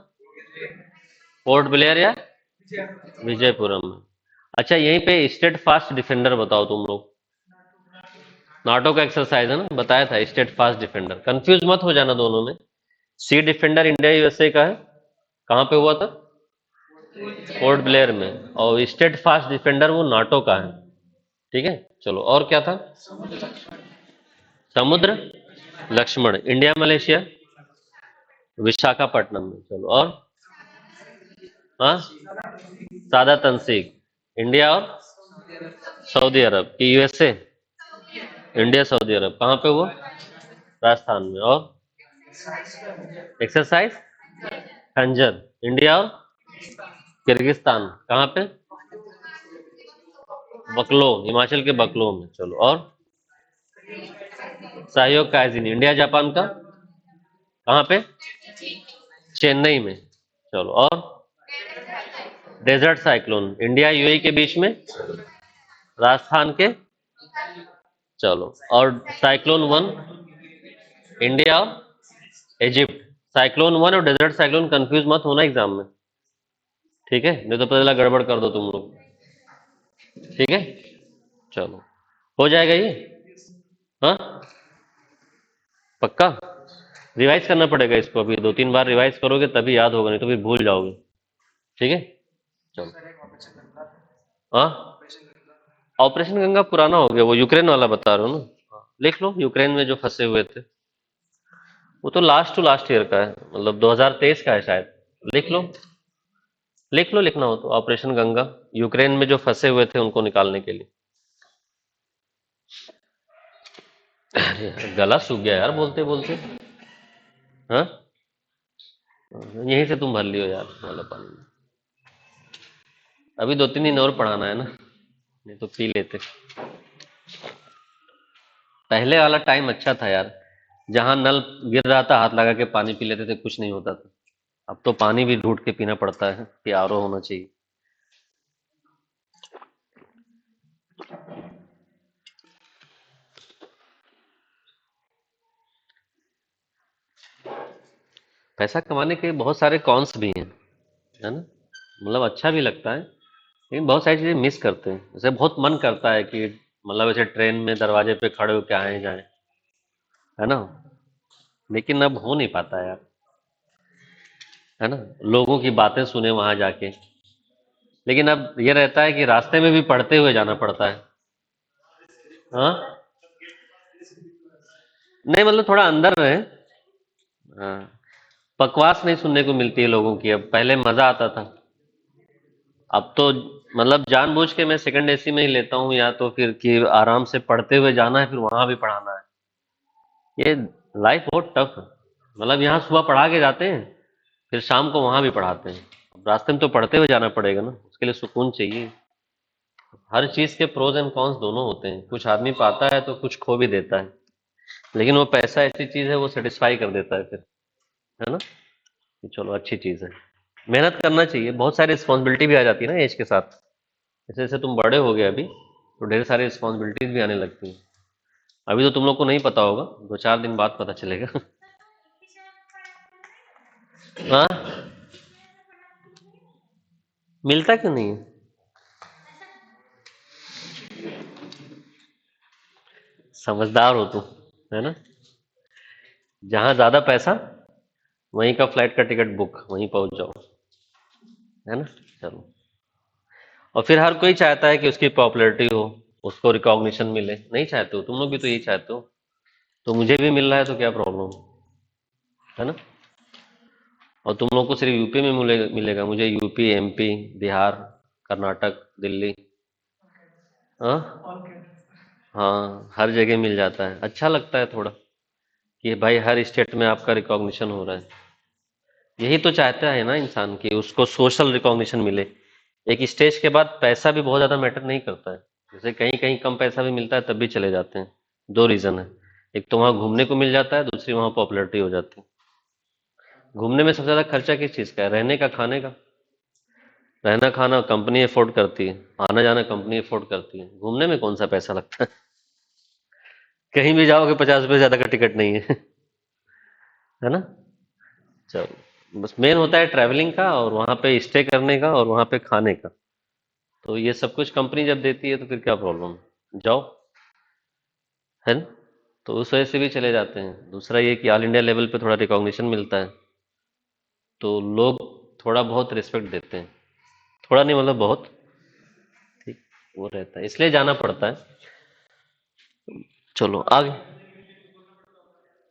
पोर्ट ब्लेयर या विजयपुरम में। अच्छा, यहीं पे स्टेट फास्ट डिफेंडर बताओ तुम लोग। नाटो का एक्सरसाइज है ना, बताया था स्टेट फास्ट डिफेंडर, कंफ्यूज मत हो जाना दोनों में। सी डिफेंडर इंडिया यूएसए का है, कहाँ पे हुआ था? पोर्ट ब्लेयर में। और स्टेट फास्ट डिफेंडर वो नाटो का है। ठीक है, चलो, और क्या था? समुद्र लक्ष्मण इंडिया मलेशिया विशाखापट्टनम में। चलो, और हाँ, सादा तंसीक इंडिया और सऊदी अरब की यूएसए, इंडिया सऊदी अरब कहाँ पे हुआ? राजस्थान में। और एक्सरसाइज खंजर इंडिया और किर्गिस्तान कहाँ पे? बकलो हिमाचल के बकलो में। चलो, और सहयोग काइजिन इंडिया जापान का कहाँ पे? चेन्नई में। चलो, और डेजर्ट साइक्लोन इंडिया यूएई के बीच में राजस्थान के। चलो, और साइक्लोन वन इंडिया और इजिप्ट। साइक्लोन वन और डेजर्ट साइक्लोन कंफ्यूज मत होना एग्जाम में, ठीक है? नहीं तो पता चला गड़बड़ कर दो तुम लोग। ठीक है, चलो, हो जाएगा ये। हाँ, पक्का रिवाइज करना पड़ेगा इसको, अभी 2-3 बार रिवाइज करोगे तभी याद होगा, नहीं तो फिर भूल जाओगे। ठीक है, चलो। हाँ, ऑपरेशन गंगा पुराना हो गया, वो यूक्रेन वाला बता रहे हो ना? हाँ, लिख लो, यूक्रेन में जो फंसे हुए थे। वो तो लास्ट टू लास्ट ईयर का है, मतलब 2023 का है शायद। लिख लो, लिख लो, लिखना हो तो ऑपरेशन गंगा, यूक्रेन में जो फंसे हुए थे उनको निकालने के लिए। अरे यार, गला सूख गया यार बोलते बोलते। हाँ, यहीं से तुम भर लियो यार वाला पानी। अभी 2-3 दिन और पढ़ाना है ना, नहीं तो पी लेते। पहले वाला टाइम अच्छा था यार, जहां नल गिर रहा था हाथ लगा के पानी पी लेते थे, कुछ नहीं होता था। अब तो पानी भी ढूंढ के पीना पड़ता है कि आरओ होना चाहिए। पैसा कमाने के बहुत सारे कॉन्स भी हैं, है ना? मतलब अच्छा भी लगता है, लेकिन बहुत सारी चीजें मिस करते हैं। जैसे बहुत मन करता है कि मतलब ऐसे ट्रेन में दरवाजे पे खड़े होके आए जाएं, है ना? लेकिन अब हो नहीं पाता यार, है ना? लोगों की बातें सुने वहां जाके। लेकिन अब ये रहता है कि रास्ते में भी पढ़ते हुए जाना पड़ता है। हाँ, नहीं मतलब थोड़ा अंदर रहे। हाँ, बकवास नहीं सुनने को मिलती है लोगों की, अब पहले मजा आता था। अब तो मतलब जानबूझ के मैं सेकंड एसी में ही लेता हूँ, या तो फिर कि आराम से पढ़ते हुए जाना है, फिर वहां भी पढ़ाना है। ये लाइफ बहुत टफ है। मतलब यहाँ सुबह पढ़ा के जाते हैं, फिर शाम को वहां भी पढ़ाते हैं। अब रास्ते में तो पढ़ते हुए जाना पड़ेगा ना, उसके लिए सुकून चाहिए। हर चीज के प्रोज एंड कॉन्स दोनों होते हैं, कुछ आदमी पाता है तो कुछ खो भी देता है। लेकिन वो पैसा ऐसी चीज है, वो सेटिस्फाई कर देता है फिर, है ना? कि चलो अच्छी चीज है, मेहनत करना चाहिए। बहुत सारी रिस्पॉन्सिबिलिटी भी आ जाती है ना एज के साथ। जैसे जैसे तुम बड़े हो गए अभी, तो ढेर सारी रिस्पॉन्सिबिलिटीज भी आने लगती हैं। अभी तो तुम लोग को नहीं पता होगा, 2-4 दिन बाद पता चलेगा। हाँ, मिलता क्यों नहीं है? समझदार हो तुम, है ना? जहां ज्यादा पैसा, वहीं का फ्लाइट का टिकट बुक, वहीं पहुंच जाओ, है ना? चलो, और फिर हर कोई चाहता है कि उसकी पॉपुलैरिटी हो, उसको रिकॉग्निशन मिले। नहीं चाहते हो? तुम लोग भी तो यही चाहते हो। तो मुझे भी मिल रहा है तो क्या प्रॉब्लम, है ना? और तुम लोग को सिर्फ यूपी में मिलेगा, मिलेगा, मुझे यूपी, एमपी, बिहार, कर्नाटक, दिल्ली। हाँ, हाँ, हर जगह मिल जाता है, अच्छा लगता है थोड़ा कि भाई हर स्टेट में आपका रिकॉग्निशन हो रहा है। यही तो चाहता है ना इंसान कि उसको सोशल रिकॉग्निशन मिले। एक स्टेज के बाद पैसा भी बहुत ज़्यादा मैटर नहीं करता है। जैसे कहीं कहीं कम पैसा भी मिलता है तब भी चले जाते हैं। दो रीज़न है, एक तो वहाँ घूमने को मिल जाता है, दूसरी वहाँ पॉपुलैरिटी हो जाती है। घूमने में सबसे ज़्यादा खर्चा किस चीज़ का है? रहने का, खाने का। रहना खाना कंपनी अफोर्ड करती है, आना जाना कंपनी अफोर्ड करती है, घूमने में कौन सा पैसा लगता है? कहीं भी जाओगे 50 रुपये ज़्यादा का टिकट नहीं है। है ना? चलो, बस मेन होता है ट्रैवलिंग का और वहाँ पे स्टे करने का और वहाँ पे खाने का। तो ये सब कुछ कंपनी जब देती है तो फिर क्या प्रॉब्लम, जाओ। है ना? तो उस वजह से भी चले जाते हैं। दूसरा ये कि ऑल इंडिया लेवल पे थोड़ा रिकॉग्निशन मिलता है, तो लोग थोड़ा बहुत रिस्पेक्ट देते हैं। थोड़ा नहीं मतलब बहुत, ठीक, वो रहता है, इसलिए जाना पड़ता है। चलो आगे।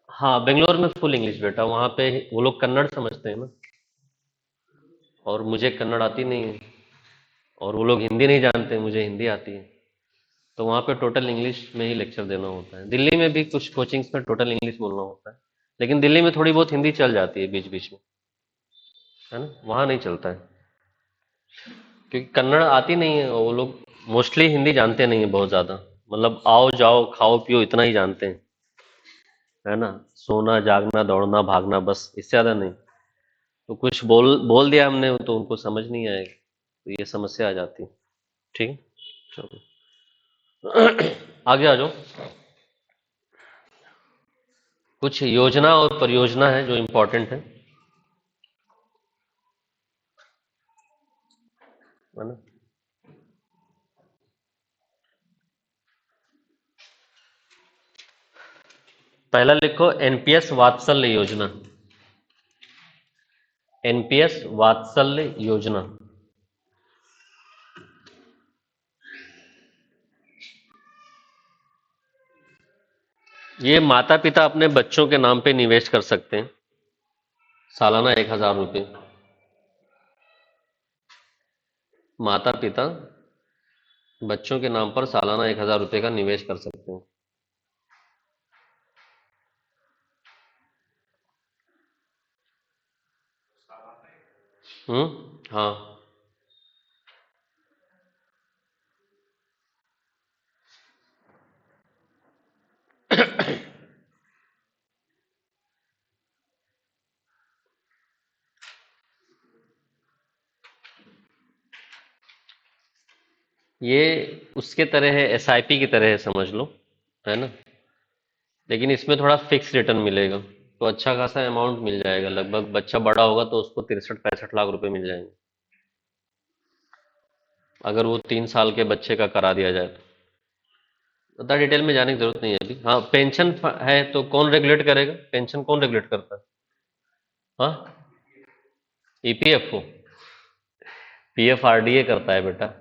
हाँ, बेंगलोर में फुल इंग्लिश बेटा, वहाँ पे वो लोग कन्नड़ समझते हैं ना, और मुझे कन्नड़ आती नहीं है, और वो लोग हिंदी नहीं जानते, मुझे हिंदी आती है। तो वहाँ पे टोटल इंग्लिश में ही लेक्चर देना होता है। दिल्ली में भी कुछ कोचिंग्स में टोटल इंग्लिश बोलना होता है, लेकिन दिल्ली में थोड़ी बहुत हिंदी चल जाती है बीच बीच में। है ना? वहाँ नहीं चलता है, क्योंकि कन्नड़ आती नहीं है, और वो लोग मोस्टली हिंदी जानते नहीं है बहुत ज़्यादा। मतलब आओ जाओ खाओ पियो इतना ही जानते हैं। है ना? सोना जागना दौड़ना भागना, बस, इससे ज़्यादा नहीं। तो कुछ बोल बोल दिया हमने तो उनको समझ नहीं आएगा, तो ये समस्या आ जाती है। ठीक है? चलो आगे आ जाओ। कुछ योजना और परियोजना है जो इम्पोर्टेंट है ना? पहला लिखो एनपीएस वात्सल्य योजना। एनपीएस वात्सल्य योजना। ये माता पिता अपने बच्चों के नाम पे निवेश कर सकते हैं, सालाना 1,000 रुपये। माता पिता बच्चों के नाम पर सालाना 1,000 रुपये का निवेश कर सकते हैं। हाँ। ये उसके तरह है, एसआईपी की तरह है, समझ लो। है ना? लेकिन इसमें थोड़ा फिक्स रिटर्न मिलेगा, तो अच्छा खासा अमाउंट मिल जाएगा। लगभग बच्चा बड़ा होगा तो उसको 63-65 लाख रुपए मिल जाएंगे, अगर वो 3 साल के बच्चे का करा दिया जाए तो। ज़्यादा डिटेल में जाने की जरूरत नहीं है अभी। हाँ, पेंशन है तो कौन रेगुलेट करेगा? पेंशन कौन रेगुलेट करता है? हाँ, ईपीएफओ। पीएफआरडीए करता है बेटा।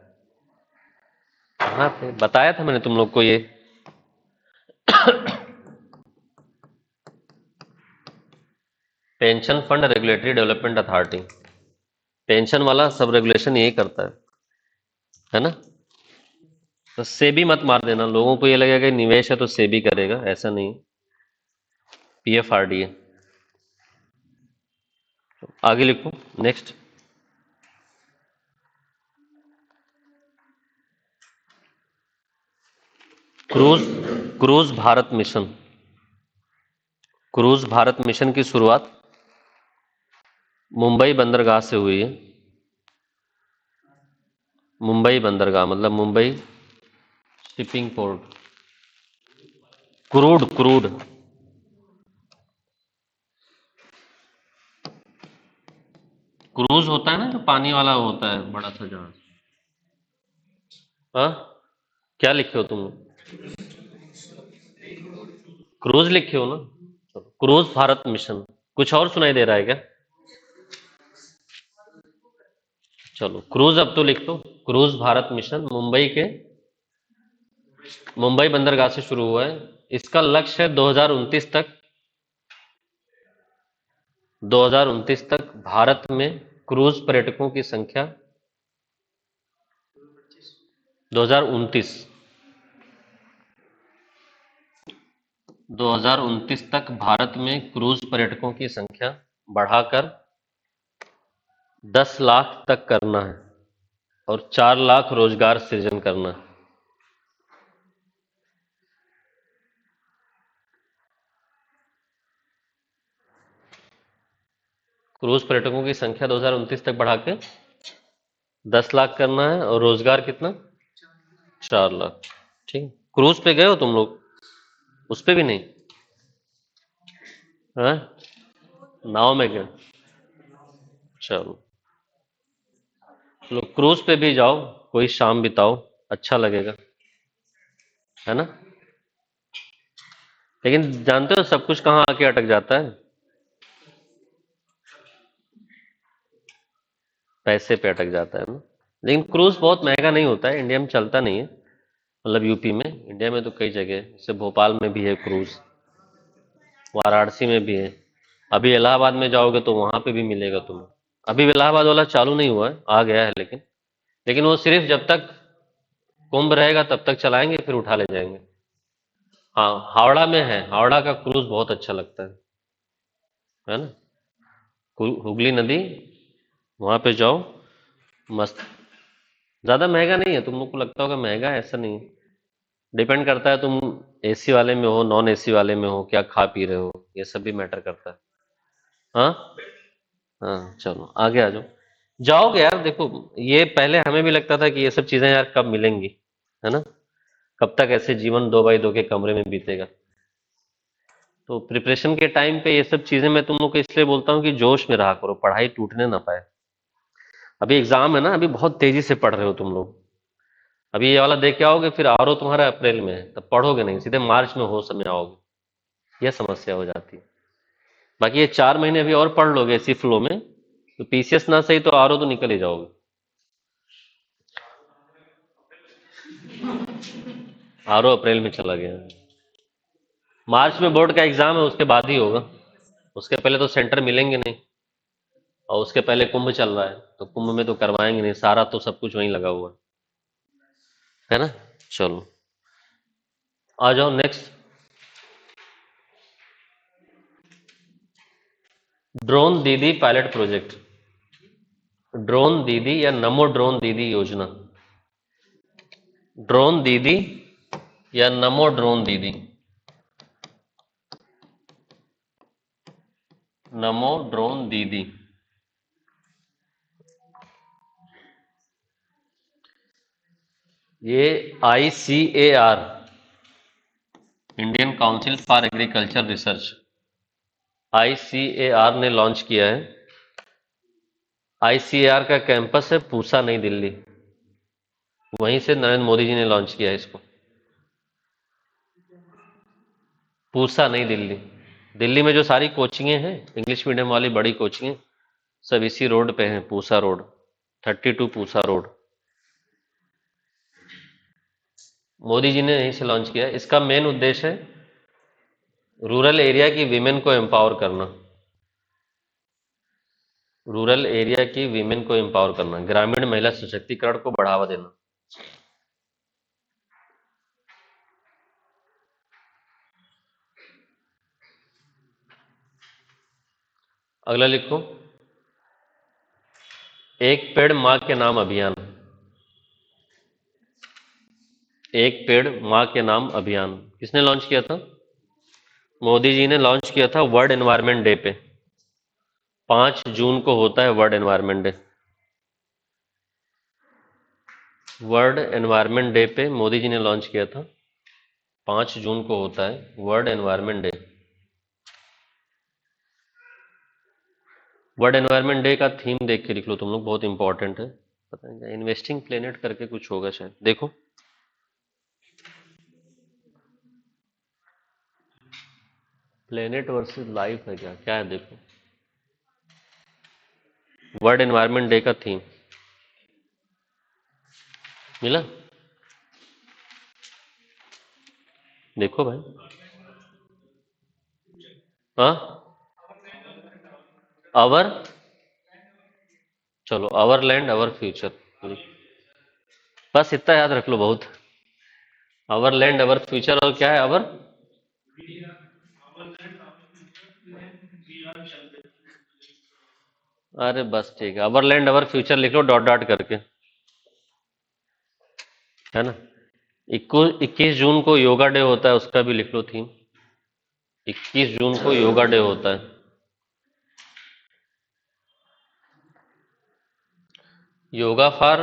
हाँ, बताया था मैंने तुम लोग को ये। Pension fund regulatory development authority, pension वाला सब रेगुलेशन यही करता है ना? तो सेबी मत मार देना, लोगों को ये लगेगा कि निवेश है तो सेबी करेगा, ऐसा नहीं। पीएफआरडीए। आगे लिखो, next. Cruise cruise Bharat mission. Cruise Bharat mission की शुरुआत मुंबई बंदरगाह से हुई है। मुंबई बंदरगाह मतलब Mumbai shipping port. Crude crude. Cruise होता है ना जो पानी वाला होता है, बड़ा सा जहाज। हाँ, क्या लिखे हो तुम? क्रूज लिखे हो ना? चलो, क्रूज भारत मिशन। कुछ और सुनाई दे रहा है क्या? चलो, क्रूज अब तो लिख दो। क्रूज भारत मिशन मुंबई बंदरगाह से शुरू हुआ है। इसका लक्ष्य है 2029 तक भारत में क्रूज पर्यटकों की संख्या, 2029 2029 तक भारत में क्रूज पर्यटकों की संख्या बढ़ाकर 10 लाख तक करना है और 4 लाख रोजगार सृजन करना है। क्रूज पर्यटकों की संख्या 2029 तक बढ़ा के 10 लाख करना है और रोजगार कितना? 4 लाख। ठीक। क्रूज पे गए हो तुम लोग? उस पे भी नहीं? हाँ, नाव में गए? चलो, लोग क्रूज पे भी जाओ, कोई शाम बिताओ, अच्छा लगेगा, है ना? लेकिन जानते हो सब कुछ कहाँ आके अटक जाता है? पैसे पे अटक जाता है ना। लेकिन क्रूज बहुत महंगा नहीं होता है, इंडिया में चलता नहीं है, मतलब यूपी में। इंडिया में तो कई जगह, जैसे भोपाल में भी है क्रूज, वाराणसी में भी है। अभी इलाहाबाद में जाओगे तो वहां पे भी मिलेगा तुम्हें। अभी इलाहाबाद वाला चालू नहीं हुआ है, आ गया है, लेकिन वो सिर्फ जब तक कुंभ रहेगा तब तक चलाएंगे, फिर उठा ले जाएंगे। हाँ, हावड़ा में है, हावड़ा का क्रूज बहुत अच्छा लगता है ना? हुगली नदी, वहां पे जाओ, मस्त। ज्यादा महंगा नहीं है, तुम लोग को लगता होगा महंगा है, ऐसा नहीं है। डिपेंड करता है तुम एसी वाले में हो, नॉन एसी वाले में हो, क्या खा पी रहे हो, ये सब भी मैटर करता है। हाँ। हाँ, चलो आगे आ जाओ। जाओगे यार, देखो, ये पहले हमें भी लगता था कि ये सब चीजें यार कब मिलेंगी, है ना? कब तक ऐसे जीवन 2x2 के कमरे में बीतेगा? तो प्रिपरेशन के टाइम पे ये सब चीजें मैं तुम लोग को इसलिए बोलता हूँ कि जोश में रहा करो, पढ़ाई टूटने ना पाए। अभी एग्जाम है ना, अभी बहुत तेजी से पढ़ रहे हो तुम लोग। अभी ये वाला देख के आओगे, फिर आर तुम्हारा अप्रैल में है, तब पढ़ोगे नहीं, सीधे मार्च में हो समय आओगे, यह समस्या हो जाती है। बाकी ये 4 महीने अभी और पढ़ लोगे इसी फ्लो में, तो पीसीएस ना सही तो आर तो निकल ही जाओगे। आर अप्रैल में चला गया। मार्च में बोर्ड का एग्जाम है, उसके बाद ही होगा, उसके पहले तो सेंटर मिलेंगे नहीं। और उसके पहले कुंभ चल रहा है, तो कुंभ में तो करवाएंगे नहीं, सारा तो सब कुछ वहीं लगा हुआ है ना? चलो, आ जाओ नेक्स्ट। ड्रोन दीदी पायलट प्रोजेक्ट। ड्रोन दीदी या नमो ड्रोन दीदी योजना। ड्रोन दीदी या नमो ड्रोन दीदी। नमो ड्रोन दीदी। ये ICAR, Indian council for agriculture research, ICAR ने लॉन्च किया है। ICAR का कैंपस है पूसा, नई दिल्ली। वहीं से नरेंद्र मोदी जी ने लॉन्च किया है इसको। पूसा, नई दिल्ली। दिल्ली में जो सारी कोचिंगें हैं, इंग्लिश मीडियम वाली बड़ी कोचिंगें, सब इसी रोड पे हैं, पूसा रोड, 32 पूसा रोड। मोदी जी ने यहीं से लॉन्च किया है। इसका मेन उद्देश्य है रूरल एरिया की वीमेन को एम्पावर करना। रूरल एरिया की वीमेन को एम्पावर करना, ग्रामीण महिला सशक्तिकरण को बढ़ावा देना। अगला लिखो, एक पेड़ माँ के नाम अभियान। एक पेड़ माँ के नाम अभियान किसने लॉन्च किया था? मोदी जी ने लॉन्च किया था वर्ल्ड एनवायरनमेंट डे पे। 5 जून को होता है world environment day. World environment day पे मोदी जी ने लॉन्च किया था। 5 जून को होता है world environment day. World environment day का थीम देख के लिख लो तुम लोग, बहुत इंपॉर्टेंट है। पता नहीं क्या, इन्वेस्टिंग प्लेनेट करके कुछ होगा शायद, देखो। प्लेनेट वर्सेस लाइफ है क्या, क्या है देखो। वर्ल्ड एनवायरनमेंट डे का थीम मिला? देखो भाई। हाँ, आवर, चलो, आवर लैंड आवर फ्यूचर, बस इतना याद रख लो बहुत। आवर लैंड आवर फ्यूचर, और क्या है आवर? अरे बस ठीक है, अवर लैंड अवर फ्यूचर लिख लो डॉट डॉट करके, है ना। 21 जून को योगा डे होता है, उसका भी लिख लो थीम। 21 जून को योगा डे होता है। योगा फॉर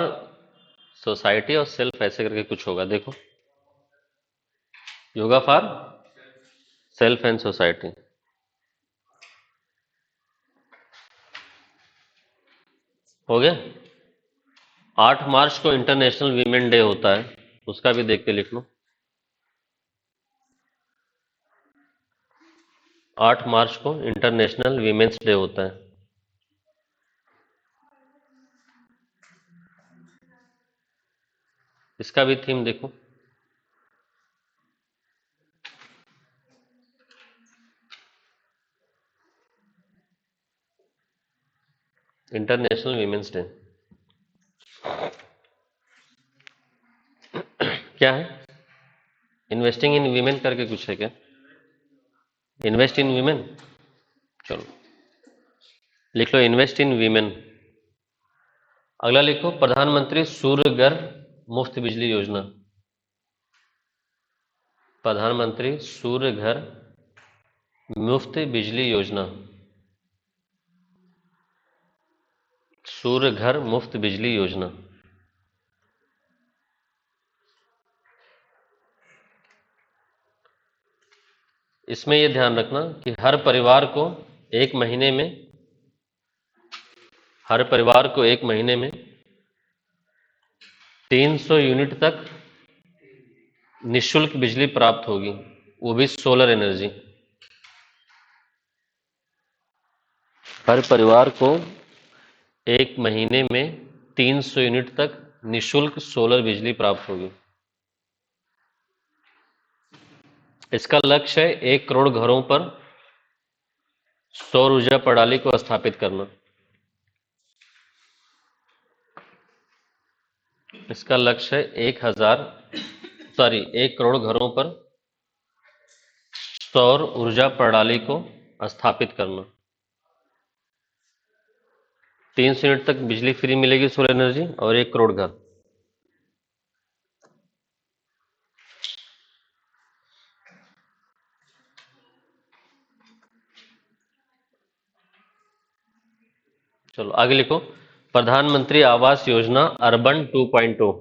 सोसाइटी और सेल्फ ऐसे करके कुछ होगा, देखो। Yoga for self and society. हो गया। 8 मार्च को इंटरनेशनल वीमेन डे होता है, उसका भी देख के लिख लो। 8 मार्च को इंटरनेशनल वीमेंस डे होता है। इसका भी थीम देखो। इंटरनेशनल वीमेंस डे क्या है? इन्वेस्टिंग इन वीमेन करके कुछ है क्या? इन्वेस्ट इन वीमेन, चलो लिख लो इन्वेस्ट इन वीमेन। अगला लिखो प्रधानमंत्री सूर्य घर मुफ्त बिजली योजना। प्रधानमंत्री सूर्य घर मुफ्त बिजली योजना। सूर्य घर मुफ्त बिजली योजना। इसमें यह ध्यान रखना कि हर परिवार को एक महीने में 300 यूनिट तक निशुल्क बिजली प्राप्त होगी, वो भी सोलर एनर्जी। हर परिवार को एक महीने में 300 यूनिट तक निशुल्क सोलर बिजली प्राप्त होगी। इसका लक्ष्य है 1 करोड़ घरों पर सौर ऊर्जा प्रणाली को स्थापित करना। इसका लक्ष्य है 1 करोड़ घरों पर सौर ऊर्जा प्रणाली को स्थापित करना। 300 यूनिट तक बिजली फ्री मिलेगी सोलर एनर्जी, और 1 करोड़ घर। चलो आगे लिखो प्रधानमंत्री आवास योजना अर्बन 2.0।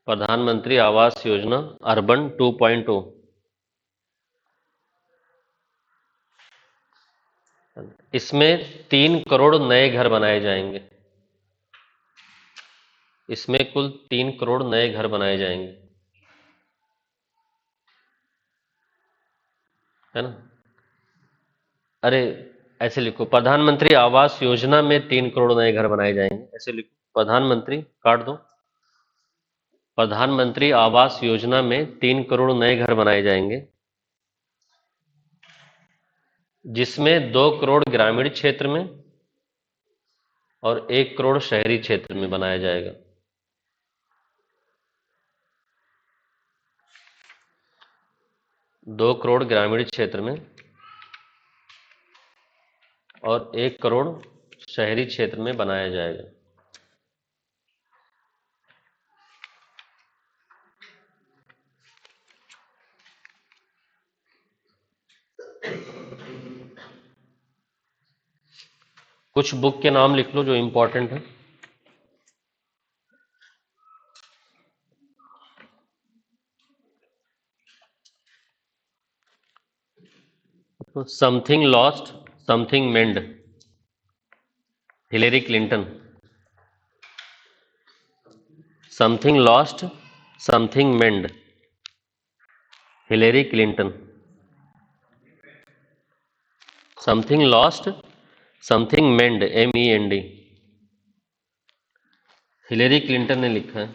प्रधानमंत्री आवास योजना अर्बन 2.0। इसमें 3 करोड़ नए घर बनाए जाएंगे। इसमें कुल 3 करोड़ नए घर बनाए जाएंगे, है ना। अरे ऐसे लिखो प्रधानमंत्री आवास योजना में 3 करोड़ नए घर बनाए जाएंगे, ऐसे लिखो। प्रधानमंत्री काट दो। प्रधानमंत्री आवास योजना में 3 करोड़ नए घर बनाए जाएंगे, जिसमें 2 करोड़ ग्रामीण क्षेत्र में और 1 करोड़ शहरी क्षेत्र में बनाया जाएगा। 2 करोड़ ग्रामीण क्षेत्र में और 1 करोड़ शहरी क्षेत्र में बनाया जाएगा। कुछ बुक के नाम लिख लो जो इंपॉर्टेंट है। Something lost something mend, Hillary Clinton. Something lost something mend, Hillary Clinton. Something lost something mend, MEND, Hillary Clinton ने लिखा है।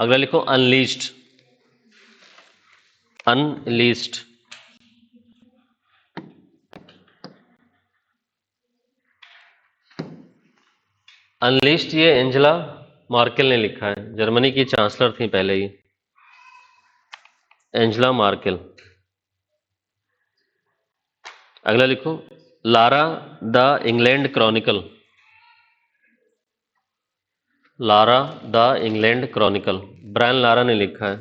अगला लिखो अनलीस्ड। अनलीस्ड, अनलीस्ड ये एंजेला मार्केल ने लिखा है, जर्मनी की चांसलर थी पहले ही, एंजेला मार्केल। अगला लिखो, Lara the England Chronicle. Lara the England Chronicle, Brian Lara ने लिखा है।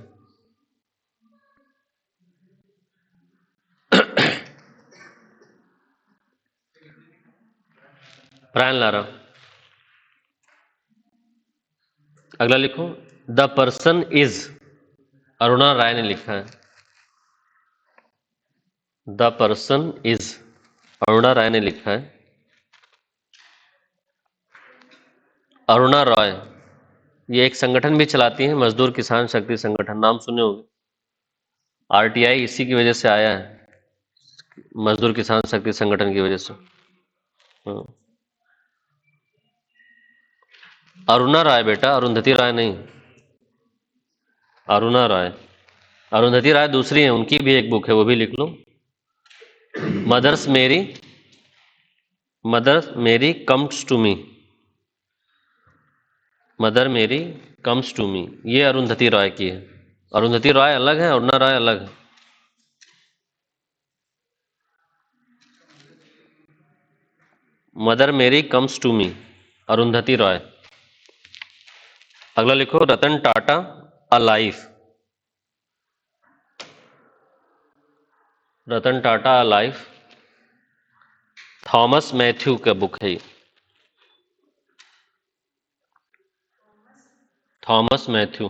Brian Lara. अगला लिखो, the person is, Aruna Roy ने लिखा है। The person is, Aruna Roy ने लिखा है। अरुणा रॉय ये एक संगठन भी चलाती हैं, मजदूर किसान शक्ति संगठन, नाम सुने होंगे। आरटीआई इसी की वजह से आया है, मजदूर किसान शक्ति संगठन की वजह से। हाँ। अरुणा राय बेटा, अरुंधति राय नहीं, अरुणा राय। अरुंधति राय दूसरी है, उनकी भी एक बुक है, वो भी लिख लो। मदर्स मेरी, mother Mary comes to me, mother Mary comes to मी, ये अरुंधति रॉय की है। अरुंधति रॉय अलग है, अरुणा राय अलग है। Mother Mary comes to me, Arundhati Roy. अगला लिखो, Ratan Tata a life. Ratan Tata a life, Thomas Matthew का बुक है ये। Thomas Matthew.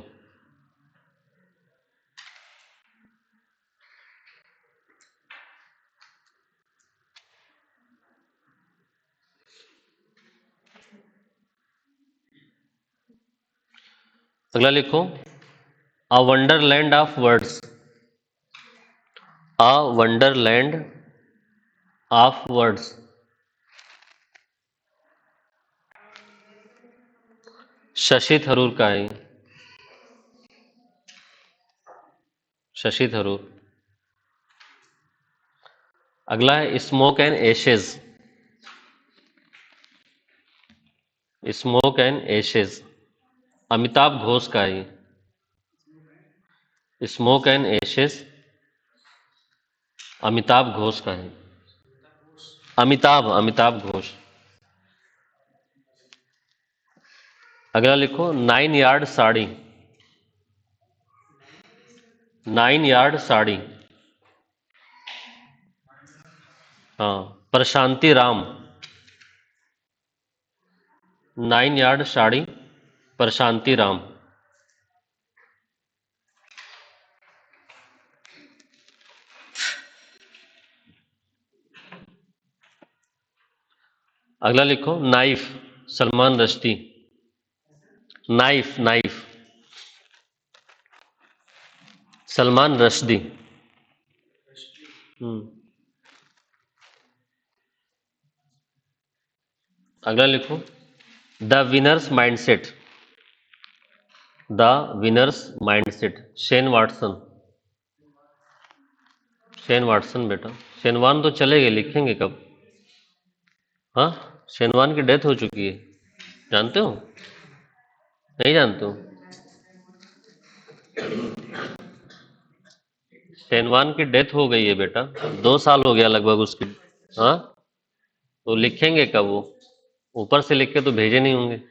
अगला लिखो, a wonderland of words. A wonderland of words, Shashi Tharoor का है। शशि थरूर। अगला है smoke and ashes. Smoke and ashes, Amitabh Ghosh का है। Smoke and ashes, Amitabh Ghosh का है। अमिताभ अमिताभ घोष। अगला लिखो, 9 यार्ड साड़ी। 9 यार्ड साड़ी, हाँ, प्रशांति राम। 9 यार्ड साड़ी, प्रशांति राम। अगला लिखो, knife, Salman Rushdie. Knife knife, Salman Rushdie. अगला लिखो, the winners mindset. The winners mindset, Shane Watson. Shane Watson बेटा। शेनवान तो चले गए, लिखेंगे कब? हाँ, शेनवान की डेथ हो चुकी है, जानते हो? नहीं जानते हो? शेनवान की डेथ हो गई है बेटा, 2 साल हो गया लगभग उसकी। हाँ, तो लिखेंगे कब वो? ऊपर से लिख के तो भेजे नहीं होंगे।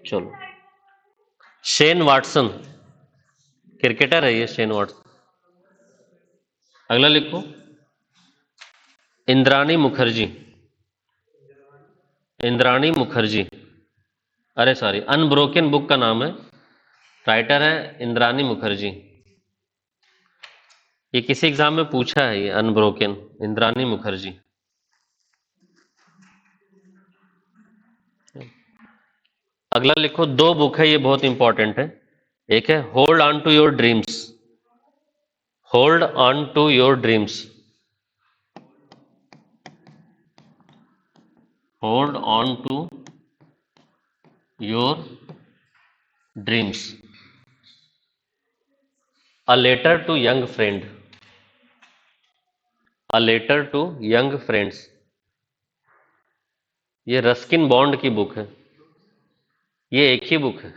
चलो, शेन वाटसन, क्रिकेटर है ये, शेन वाटसन। अगला लिखो, इंद्राणी मुखर्जी। इंद्राणी मुखर्जी, अरे सॉरी, अनब्रोकन बुक का नाम है, राइटर है इंद्राणी मुखर्जी। ये किसी एग्जाम में पूछा है, ये अनब्रोकन, इंद्राणी मुखर्जी। अगला लिखो, 2 बुक है, ये बहुत इंपॉर्टेंट है। एक है hold on to your dreams. Hold on to your dreams, hold on to your dreams, a letter to young friend. A letter to young friends, ये रस्किन बॉन्ड की बुक है, ये एक ही बुक है।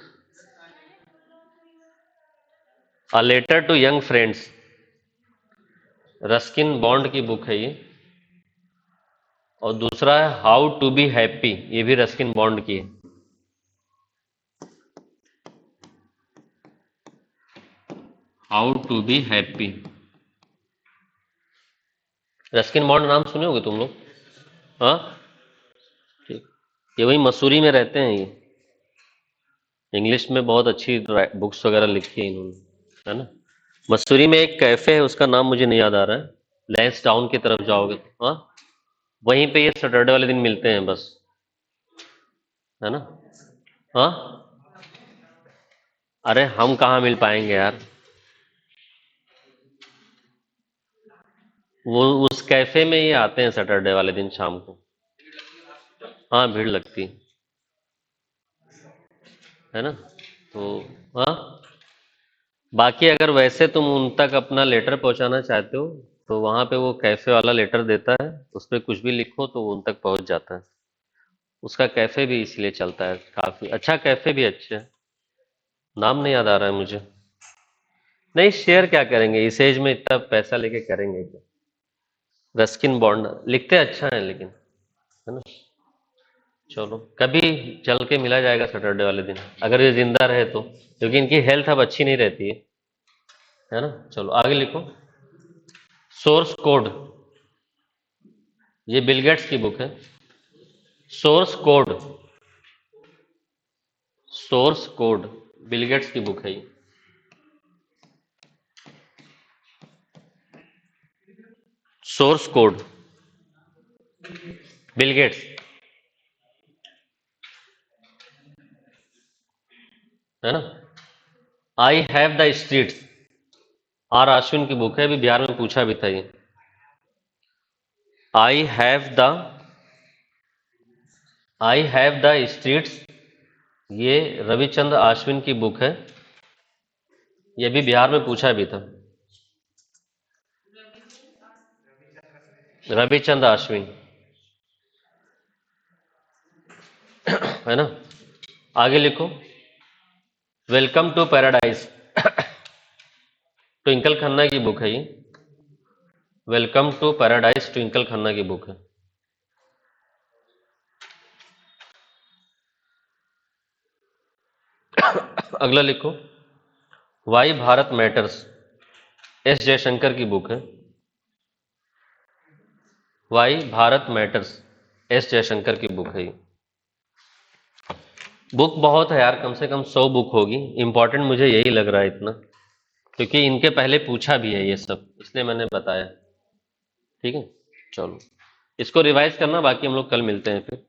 A letter to young friends, Ruskin Bond की book है ये। और दूसरा है हाउ टू बी हैप्पी, ये भी रस्किन बॉन्ड की है। How to be happy, Ruskin Bond नाम सुने होगे तुम लोग? हाँ, ठीक। ये वही मसूरी में रहते हैं ये। इंग्लिश में बहुत अच्छी बुक्स वगैरह लिखी है इन्होंने, है ना। मसूरी में एक कैफे है, उसका नाम मुझे नहीं याद आ रहा है। लैंस टाउन की तरफ जाओगे तो हाँ, वहीं पे ये सैटरडे वाले दिन मिलते हैं बस, है ना। हाँ, अरे हम कहाँ मिल पाएंगे यार, वो उस कैफे में ये आते हैं सैटरडे वाले दिन शाम को। हाँ, भीड़ लगती है ना। तो हाँ, बाकी अगर वैसे तुम उन तक अपना लेटर पहुंचाना चाहते हो तो वहां पे वो कैफे वाला लेटर देता है, उस पर कुछ भी लिखो तो वो उन तक पहुंच जाता है। उसका कैफे भी इसलिए चलता है, काफी अच्छा कैफे भी अच्छा है। नाम नहीं याद आ रहा है मुझे। नहीं, शेयर क्या करेंगे इस एज में, इतना पैसा लेके करेंगे क्या। रस्किन बॉन्ड लिखते अच्छा है लेकिन, है ना। चलो कभी चल के मिला जाएगा सैटरडे वाले दिन, अगर ये जिंदा रहे तो, क्योंकि इनकी हेल्थ अब अच्छी नहीं रहती है ना। चलो आगे लिखो। सोर्स कोड, ये बिल गेट्स की बुक है। Source code, source code Bill Gates की बुक है ये। सोर्स कोड, बिल गेट्स, है ना। I have the streets, R Ashwin की बुक है, अभी बिहार में पूछा भी था ये। आई have the, I have the streets, ये रविचंद्र आश्विन की बुक है, ये भी बिहार में पूछा भी था। रविचंद्र अश्विन, है ना। आगे लिखो। Welcome to paradise, Twinkle Khanna की बुक है ये। Welcome to paradise Twinkle Khanna की बुक है। अगला लिखो। Why Bharat matters, S Jaishankar की बुक है। Why Bharat matters, S Jaishankar की बुक है ये। बुक बहुत है यार, कम से कम 100 बुक होगी। इंपॉर्टेंट मुझे यही लग रहा है इतना, क्योंकि इनके पहले पूछा भी है ये सब, इसलिए मैंने बताया। ठीक है, चलो इसको रिवाइज करना, बाकी हम लोग कल मिलते हैं फिर।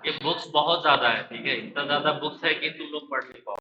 ये बुक्स बहुत ज्यादा है, ठीक है, इतना ज्यादा बुक्स है कि तुम लोग पढ़ नहीं पाओ।